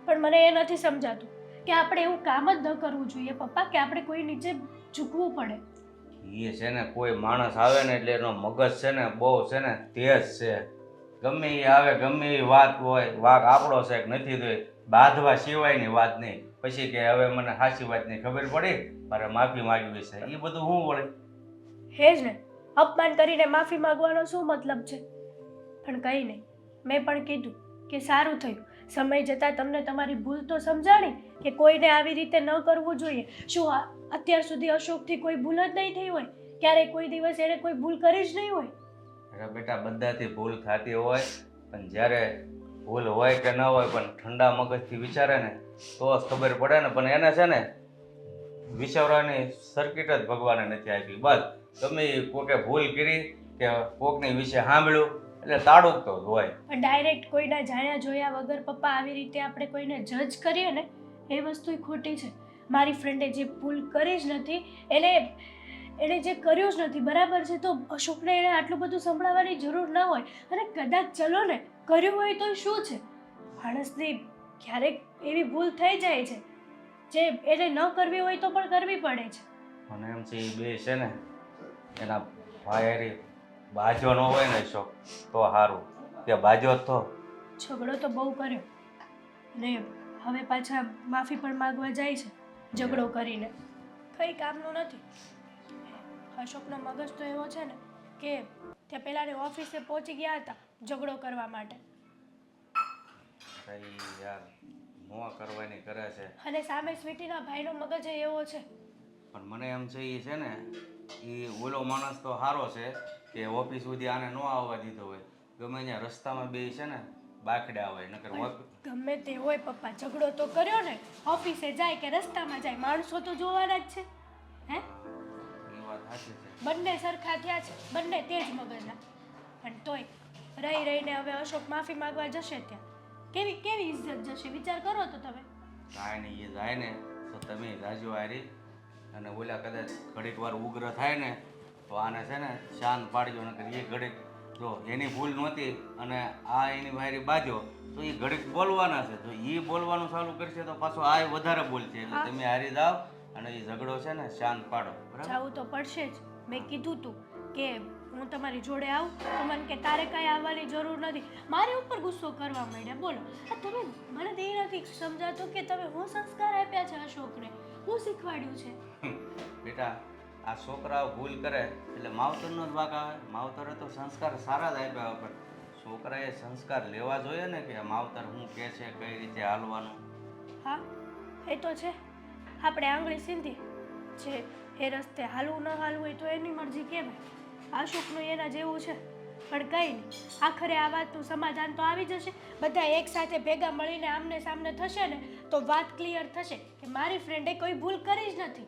પણ મને એ નથી સમજાતું કે આપણે એવું કામ જ ન કરવું જોઈએ પપ્પા, કે આપણે કોઈ નીચે ઝૂકવું પડે. એ છે ને કોઈ માણસ આવે ને એટલે એનો મગજ છે ને બહુ છે ને તેજ છે. ગમે એ આવે, ગમે એ વાત હોય, વાક આપણો છે કે નથી તો બાંધવા સિવાયની વાત નહીં. પછી કે હવે મને સાચી વાત નહીં ખબર પડી, મારે માફી માગવી છે, એ બધું શું વળે? હે જ ને, અપમાન કરીને માફી માંગવાનો શું મતલબ છે? પણ કંઈ નહીં, મેં પણ કીધું કે સારું થયું, સમય જતાં તમને તમારી ભૂલ તો સમજાણી કે કોઈને આવી રીતે ન કરવું જોઈએ. શું અત્યાર સુધી અશોકથી કોઈ ભૂલ જ નહીં થઈ હોય? ક્યારેય કોઈ દિવસ એણે કોઈ ભૂલ કરી જ નહીં હોય? અરે બેટા, બધાથી ભૂલ થતી હોય, પણ જ્યારે ભૂલ હોય કે ન હોય પણ ઠંડા મગજથી વિચારે ને તો જ ખબર પડે ને. પણ એને છે ને વિચારવાની સર્કિટ જ ભગવાને નથી આપી. બસ ગમે કોકે ભૂલ કરી કે કોકની વિશે સાંભળ્યું એટલે તાડુકતો જ હોય. પણ ડાયરેક્ટ કોઈના જાણ્યા જોયા વગર પપ્પા આવી રીતે આપણે કોઈને જજ કરીએ ને એ વસ્તુ ખોટી છે. મારી ફ્રેન્ડે જે ભૂલ કરી જ નથી, એણે જે કર્યું જ નથી, બરાબર છે, તો અશોકને એણે આટલું બધું સંભળાવવાની જરૂર ન હોય. અને કદાચ ચલો ને કર્યું હોય તો શું છે, માણસની ક્યારેક એવી ભૂલ થઈ જાય છે જે એને ન કરવી હોય તો પણ કરવી પડે છે. અને એમ છે એ બે છે ને એના ભાઈ બાજો ન હોય ને શોખ તો સારું, કે બાજો જ તો ઝઘડો તો બહુ કર્યો ને હવે પાછા માફી પણ માગવા જાય છે ઝઘડો કરીને. કંઈ કામનું નથી. અશોકનો મગજ તો એવો છે ને કે ત્યાં પેલાની ઓફિસે પહોંચી ગયા હતા ઝઘડો કરવા માટે, યાર મોં કરવાની કરે છે. અને સામે સ્વીટીના ભાઈનો મગજ એવો છે. પણ મને એમ છે એ છે ને એ ઓલો માણસ તો સારો છે કે ઓફિસ સુધી આને ન આવવા દીધો હોય. ગમે ત્યાં રસ્તામાં બે છે ને બાકડા હોય, નકર ગમે તે હોય પપ્પા, ઝઘડો તો કર્યો ને, ઓફિસે જાય કે રસ્તામાં જાય, માણસો તો જોવાના જ છે. હે, એ વાત સાચી છે. બંને સરખા થયા છે, બંને તેજ મગજના. પણ તોય રહીને હવે અશોક માફી માંગવા જશે ત્યાં કેવી ઇજ્જત જશે, વિચાર કરો તો તમે. કાંઈ નહીં, એ જાય ને તો તમે જાજો હારી અને ઓલા કદાચ ઘડીક વાર ઉગ્ર થાય ને તો આને છે ને શાંત પાડજો, નકર એ ઘડીક જો એની ભૂલ નહોતી અને આ એની વાયરી બાજો તો એ ઘડીક બોલવાના છે, તો એ બોલવાનું ચાલુ કરશે તો પાછો આ વધારે બોલશે. એટલે તમે હારી જાઓ અને એ ઝઘડો છે ને શાંત પાડો, બરાબર? જાવું તો પડશે જ. મેં કીધું તું કે હું તમારી જોડે આવું તો મને કે તારે કાંઈ આવવાની જરૂર નથી. મારી ઉપર ગુસ્સો કરવા માંડ્યા. બોલો, આ તમે મને તો એ નથી સમજાતું કે તમે હું સંસ્કાર આપ્યા છે અશોકને, હું શીખવાડ્યું છે. બેટા, આ છોકરાઓ ભૂલ કરે એટલે માવતરનો જ વાંક આવે. માવતરે તો સંસ્કાર સારા જ આપ્યા હોય, પણ છોકરાએ સંસ્કાર લેવા જોઈએ ને કે માવતર શું કહે છે, કઈ રીતે હાલવાનું. હા, એ તો છે. આપણે આંગળી સીંધી જે એ રસ્તે હાલવું ન હાલવું હોય તો એની મરજી કહેવાય. અશોકનું એના જેવું છે, પણ કંઈ નહીં, આખરે આ વાતનું સમાધાન તો આવી જશે. બધા એક સાથે ભેગા મળીને આમને સામને થશે ને તો વાત ક્લિયર થશે કે મારી ફ્રેન્ડે કોઈ ભૂલ કરી જ નથી.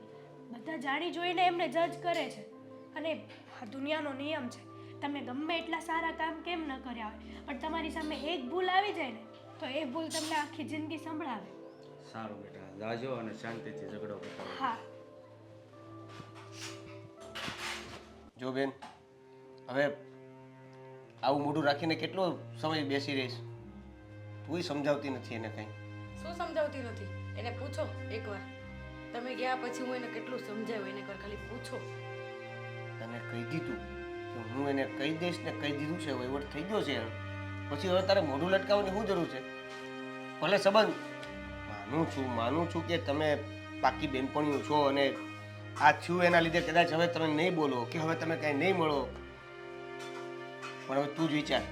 બધા જાણી જોઈને એમને જજ કરે છે અને આ દુનિયાનો નિયમ છે. તમે ગમે એટલા સારા કામ કેમ ન કર્યા હોય, પણ તમારી સામે એક ભૂલ આવી જાય ને તો એ ભૂલ તમને આખી જિંદગી સંભળાવે. સારું બેટા, જાજો અને શાંતિથી ઝઘડો પતાવો. હા, જો બેન, હવે આવું મોઢું રાખીને કેટલો સમય બેસી રહીશ? તુંય સમજાવતી નથી એને કંઈ. શું સમજાવતી નથી? એને પૂછો એકવાર. તમે ગયા પછી હું એને કેટલું સમજાવ્યું, એને એકવાર ખાલી પૂછો. તને કહી દીધું કે હું એને કહી દઈશ ને કહી દીધું છે, વહીવટ થઈ ગયો છે. પછી હવે તારે મોઢું લટકાવવાની શું જરૂર છે? ભલે સંબંધ માનું છું કે તમે પાકી બેનપણીઓ છો અને આ થયું એના લીધે કદાચ હવે તમે નહીં બોલો કે હવે તમે કાંઈ નહીં મળો, પણ હવે તું જ વિચાર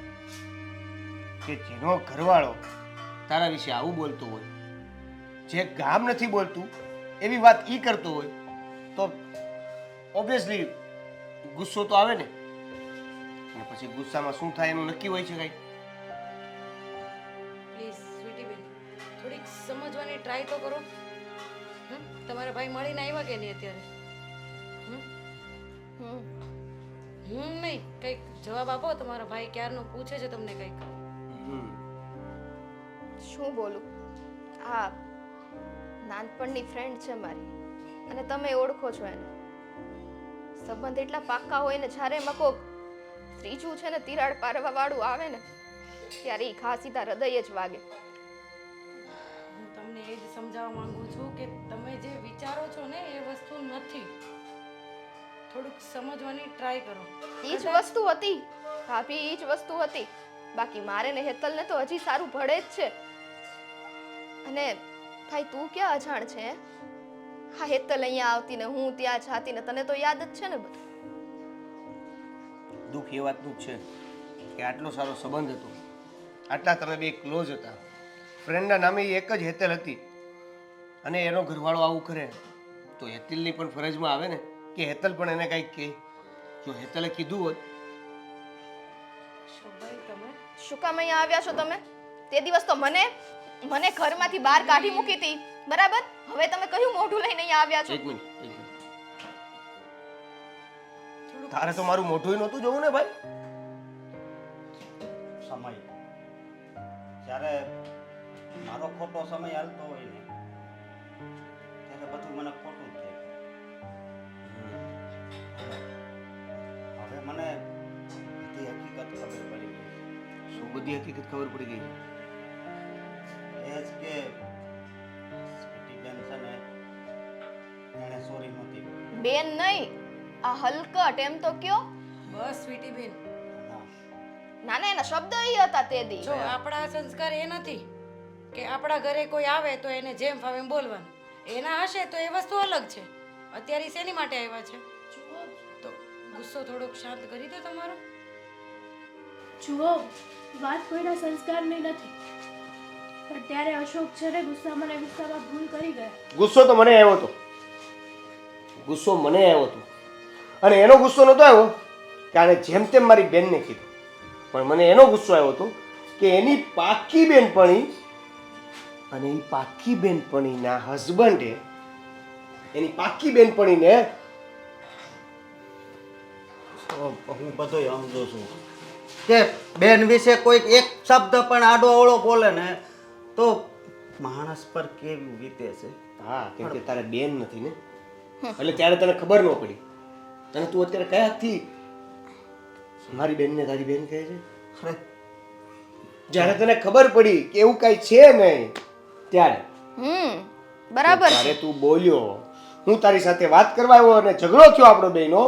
કે જેનો ઘરવાળો તારા વિશે આવું બોલતો હોય, જે ગામ નથી બોલતું એવી વાત ઈ કરતો હોય, તો ઓબ્વિયસલી ગુસ્સો તો આવે ને. અને પછી ગુસ્સામાં શું થાય એનું નક્કી હોય છે કાંઈ? પ્લીઝ સ્વીટી બેન, થોડીક સમજવાની ટ્રાય તો કરો. તમારા ભાઈ મળીને આવ્યા કે નહીં અત્યારે? નહીં, કંઈક જવાબ આપો. તમારા ભાઈ ક્યારનો પૂછે છે તમને કંઈક. શું બોલું? આ નાનપણની ફ્રેન્ડ છે મારી અને તમે ઓળખો છો એને. સંબંધ એટલા પાક્કા હોય ને, જ્યારે એમાં કોક ત્રીજું છે ને તિરાડ પારવા વાળું આવે ને ત્યારે એ ખાસ સીધા હૃદય જ વાગે. હું તમને એ જ સમજાવવા માંગુ છું કે તમે જે વિચારો છો ને એ વસ્તુ નથી. થોડુંક સમજવાની ટ્રાય કરો. એ જ વસ્તુ હતી ભાભી, એ જ વસ્તુ હતી. બાકી મારે ને હેતલને તો હજી સારું ભળે જ છે. અને ભાઈ તું ક્યાં અજાણ છે? હા, હેતલ અહીંયા આવતી ને હું ત્યાં જાતી ને તને તો યાદ જ છે ને બધું. દુઃખ એ વાતનું જ છે કે આટલો સારો સંબંધ હતો, આટલા તમે બે ક્લોઝ હતા, ફ્રેન્ડના નામે એક જ હેતલ હતી, અને એનો ઘરવાળો આવું કરે તો હેતલની પણ ફરજમાં આવે ને કે હેતલ પણ એને કંઈક કહે. જો હેતલે કીધું હોત. શોભાઈ, તમે શું કામ અહીંયા આવ્યા છો તમે? તે દિવસ તો મને ઘરમાંથી બહાર કાઢી મૂકી હતી, બરાબર? હવે તમે કયું મોઢું લઈને અહીંયા આવ્યા છો? એક મિનિટ. તારે તો મારું મોઢું નહોતું જોવું ને ભાઈ. સમય જ્યારે મારો ખોટો સમય હાલતો હોય ને ત્યારે બધું મને ખોટું જ દેખાય. હવે મને બધી હકીકત ખબર પડી ગઈ. શું બધી હકીકત ખબર પડી ગઈ? એ જ કે સ્વીટી બેન છે ને એણે સોરી નહોતી બોલી. બેન નહીં, આ હલકટ એમ તો કયો. બસ સ્વીટી બેન, હા. ના ના, એના શબ્દ ઈ હતા તે દી. જો આપણા સંસ્કાર એ નથી કે આપણા ઘરે કોઈ આવે તો એને જેમ ફાવે એમ બોલવાનું. એના હશે તો એ વસ્તુ અલગ છે. અત્યારે ઈ શેની માટે આવ્યા છે? તો ગુસ્સો થોડોક શાંત કરી દો તમારો. જુઓ, વાત કોઈના સંસ્કારની નથી, પણ ત્યારે અશોક છે ને ગુસ્સામાં ભૂલ કરી ગયા. ગુસ્સો તો મને આવ્યો હતો, અને એનો ગુસ્સો નહોતો આવ્યો કે આને જેમ તેમ મારી બેનને કીધું, પણ મને એનો ગુસ્સો આવ્યો હતો કે એની પાકી બેનપણી અને એ પાકી બેનપણીના હસબન્ડે એની પાકી બેનપણીને હું બધુંય સમજુ છું કે બેન વિશે કોઈક એક શબ્દ પણ આડો અવળો બોલે ને તો માણસ પર કેવું વીતે છે. હા કેમ કે તારે બેન નથી ને એટલે ત્યારે તને ખબર ન પડી અને તું અત્યારે કયાથી મારી બેનને તારી બેન કહે છે? અરે જ્યારે તને ખબર પડી કે એવું કાંઈ છે નહીં ત્યારે બરાબર છે. ત્યારે તું બોલ્યો, હું તારી સાથે વાત કરવા આવ્યો અને ઝઘડો થયો આપણો બેનો,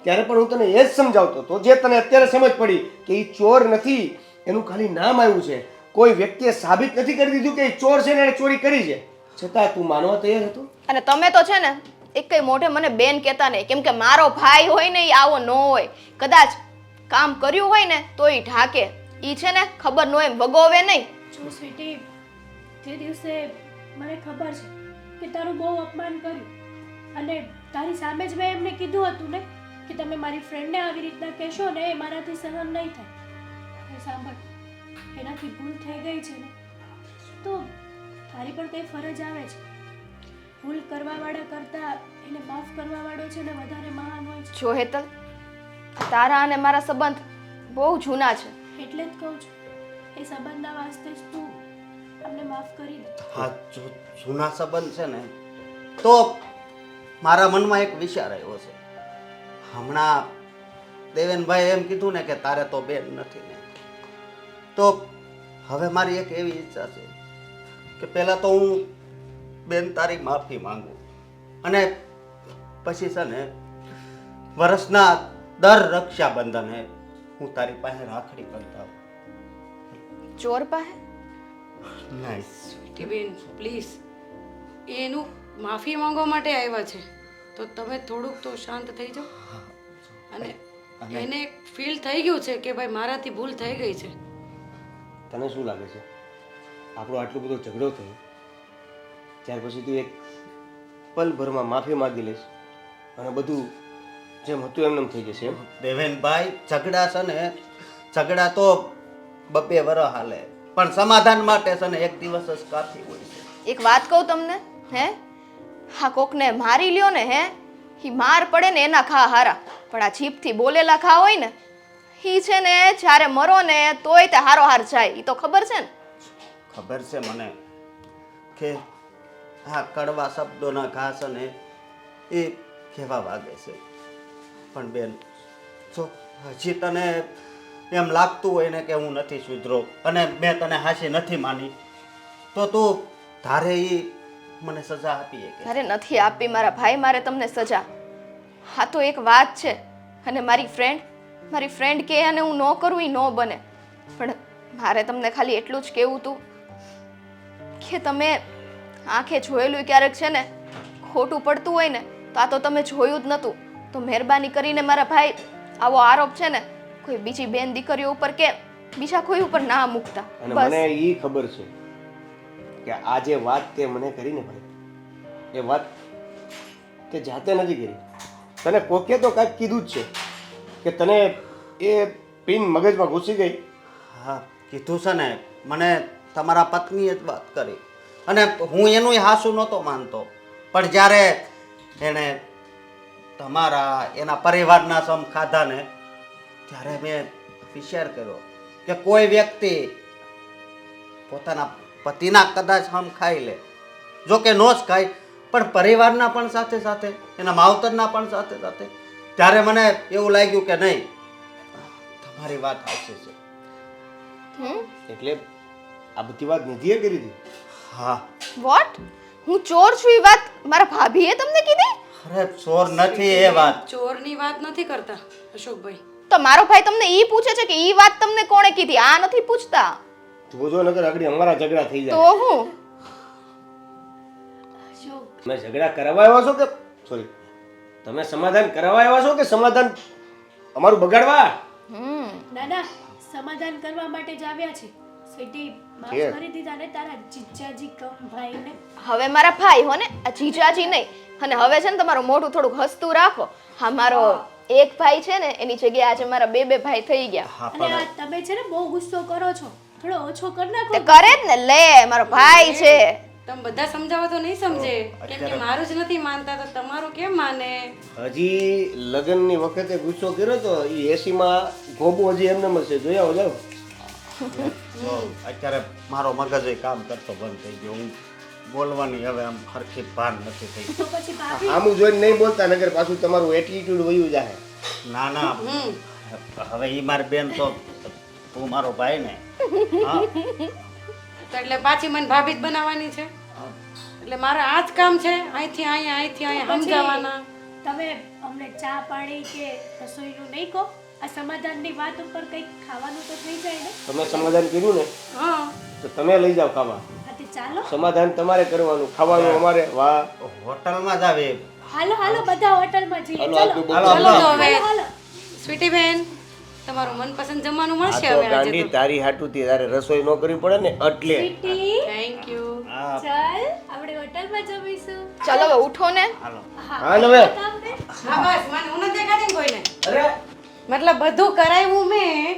ત્યારે પણ હું તને એ જ સમજાવતો હતો જે તને અત્યારે સમજ પડી કે એ ચોર નથી, એનું ખાલી નામ આવ્યું છે. કોઈ વ્યક્તિએ સાબિત નથી કરી દીધું કે એ ચોર છે ને એણે ચોરી કરી છે, છતાં તું માનવા તૈયાર હતો. અને તમે તો છે ને એક કઈ મોઢે મને બેન કહેતા નહીં, કેમ કે મારો ભાઈ હોય ને એ આવો ન હોય. કદાચ કામ કર્યું હોય ને તો એ ઢાકે, ઈ છે ને ખબર ન હોય એમ વગોવે નહીં. જો સ્વીટી, તે દિવસે મને ખબર છે કે તારું બહુ અપમાન કર્યું અને તારી સામે જ મેં એમને કીધું હતું ને કે તમે મારી ફ્રેન્ડને આવી રીતના કહેશો ને એ મારાથી સહન નહીં થાય. એ સાંભળ, એનાથી ભૂલ થઈ ગઈ છે ને તો તારી પણ કંઈ ફરજ આવે છે. ભૂલ કરવાવાળા કરતાં એને માફ કરવાવાળો છે ને વધારે મહાન હોય છે. જો હેતલ, તારા અને મારા સંબંધ બહુ જૂના છે. એટલે જ કહું છું, એ સંબંધના વાસ્તે જ તું અમને માફ કરી દે. હા, જો જૂના સંબંધ છે ને તો મારા મનમાં એક વિચાર આવ્યો છે. હમણાં દેવેનભાઈ એમ કીધું ને કે તારે તો બેન નથી ને, તો હવે મારી એક એવી ઈચ્છા છે કે પહેલાં તો હું બેન તારી માફી માંગુ અને પછી છે ને વર્ષના દર રક્ષાબંધને હું તારી પાસે રાખડી કરતા ચોર પાસે નાઈસ. બેન પ્લીઝ, એનું માફી માંગવા માટે આવ્યા છે તો તમે થોડુંક તો શાંત થઈ જાઓ. અને એને ફીલ થઈ ગયું છે કે ભાઈ મારાથી ભૂલ થઈ ગઈ છે. તને શું લાગે છે આપણો આટલો બધો ઝઘડો થયો ત્યાર પછી તું એક પલભરમાં માફી માંગી લઈશ અને બધું જેમ હતું એમ થઈ જશે એમ? દેવેનભાઈ, ઝઘડા છે ને, ઝઘડા તો 2 વર્ષ હાલે પણ સમાધાન માટે છે ને એક દિવસ જ કાફી હોય છે. એક વાત કહું તમને, હે હા કોકને મારી લ્યો ને હે ઈ માર પડે ને એના ખા હારા, પણ આ જીભથી બોલેલા ખા હોય ને ઈ છે ને જ્યારે મરો ને તોય તે હારો હાર જાય. ઈ તો ખબર છે ને? ખબર છે મને કે આ કડવા શબ્દોના ઘા છે ને એ કેવા વાગે છે, પણ બેન જો હજી તને એમ લાગતું હોય ને કે હું નથી સુધરો અને મેં તને હાશી નથી માની તો તું ધારે એ મને સજા આપીએ કે અરે નથી આપી મારા ભાઈ મારે તમને સજા. હા તો એક વાત છે, અને મારી ફ્રેન્ડ કે અને હું ન કરું એ ન બને, પણ મારે તમને ખાલી એટલું જ કહેવું હતું કે તમે આંખે જોયેલું ક્યારેક છે ને ખોટું પડતું હોય ને તો આ તો તમે જોયું જ નહોતું. તો મહેરબાની કરીને મારા ભાઈ આવો આરોપ છે ને કોઈ બીજી બેન દીકરીઓ ઉપર કે બીજા કોઈ ઉપર ના મૂકતા. અને બસ મને એ ખબર છે કે આ જે વાત તે મને કરી ને ભાઈ, એ વાત તે જાતે નથી કરી. તને કોકે તો કાંઈક કીધું જ છે કે તને એ પિન મગજમાં ઘૂસી ગઈ. હા કીધું છે ને, મને તમારા પત્નીએ જ વાત કરી અને હું એનું હાસું નહોતો માનતો, પણ જ્યારે એણે તમારા એના પરિવારના સમ ખાધા ને ત્યારે મેં વિચાર કર્યો કે કોઈ વ્યક્તિ પોતાના પતિના કદાચ હમ ખાઈ લે, જો કે નો જ ખાય પણ પરિવારના પણ સાથે સાથે એના માવતરના પણ સાથે સાથે, ત્યારે મને એવું લાગ્યું કે નહીં તમારી વાત સાચી છે. એટલે આ બધી વાત નિધિએ કરી હતી. હા. વોટ? હું ચોર છું એ વાત મારા ભાભીએ તમને કીધી? અરે ચોર નથી એ વાત. ચોરની વાત નથી કરતા અશોકભાઈ. તો મારો ભાઈ તમને ઈ પૂછે છે કે ઈ વાત તમને કોણે કીધી, આ નથી પૂછતા. જોજો નગર આગળ અમારા ઝઘડા થઈ જાય. તો હું તમે ઝઘડા કરાવવા આવ્યા છો કે સોરી તમે સમાધાન કરાવવા આવ્યા છો કે સમાધાન અમારું બગાડવા? ના ના, સમાધાન કરવા માટે જ આવ્યા છે. સ્વીટી, માફ છે. કરી દીધા ને તારા જીજાજી કમ ભાઈને. હવે મારા ભાઈ હો ને, આ જીજાજી નહીં. અને હવે છે ને તમારું મોઢું થોડુંક હસતું રાખો. હા મારો એક ભાઈ છે ને એની જગ્યાએ આજે મારા બે ભાઈ થઈ ગયા. હા અને પણ આ તમે છે ને બહુ ગુસ્સો કરો છો, થોડો ઓછો કરી તે નાખો. કરે જ ને, લે મારો ભાઈ છે. તમે બધા સમજાવો તો નહીં સમજે, કેમ કે મારું જ નથી માનતા તો તમારું કેમ માને? હજી લગ્નની વખતે ગુસ્સો કર્યો તો એ એસીમાં ગોબો હજી એમને મળશે જોયા હો જાવ. જો અત્યારે મારો મગજ કામ કરતો બંધ થઈ ગયો. હું બોલવાની હવે આમ હરખી ભાન નથી થઈ. તો પછી ભાભી આમું જોઈને નહીં બોલતા નગર પાછું તમારું એટીટ્યુડ વયું જાય. ના ના હવે ઈ મારી બેન તો તું મારો ભાઈ ને. હા તો એટલે પાછી મને ભાભી જ બનાવવાની છે એટલે મારે આ જ કામ છે અહીંથી અહીંયા સમજાવવાના. તમે અમને ચા પાણી કે રસોઈનું નહીં કહો. આ સમાધાનની વાત ઉપર કંઈક ખાવાનું તો થઈ જાય ને. તમે સમાધાન કર્યું ને હા તો તમે લઈ જાઓ ખાવા. આથી ચાલો સમાધાન તમારે કરવાનું, ખાવાનું અમારે. વાહ, હોટલમાં જ આવે. હાલો હાલો બધા હોટલમાં જઈએ. હાલો, ચલો આપણું બહુ હાલો, ચાલો તો હવે હાલો હાલો. સ્વીટી બેન તમારું મનપસંદ જમવાનું આ મળશે તો હવે આજે ગાંડી તો. તારી હાટુથી તારે રસોઈ ન કરવી પડે ને એટલે. Sweetie, thank you. હા ચાલ આપણે હોટલમાં જમીશું. ચાલો હવે ઉઠો ને. હાલો. હાલ હવે. કામ ને? હા બસ મને હું નથી દેખાતી ને કોઈને અરે મતલબ બધું કરાવ્યું મેં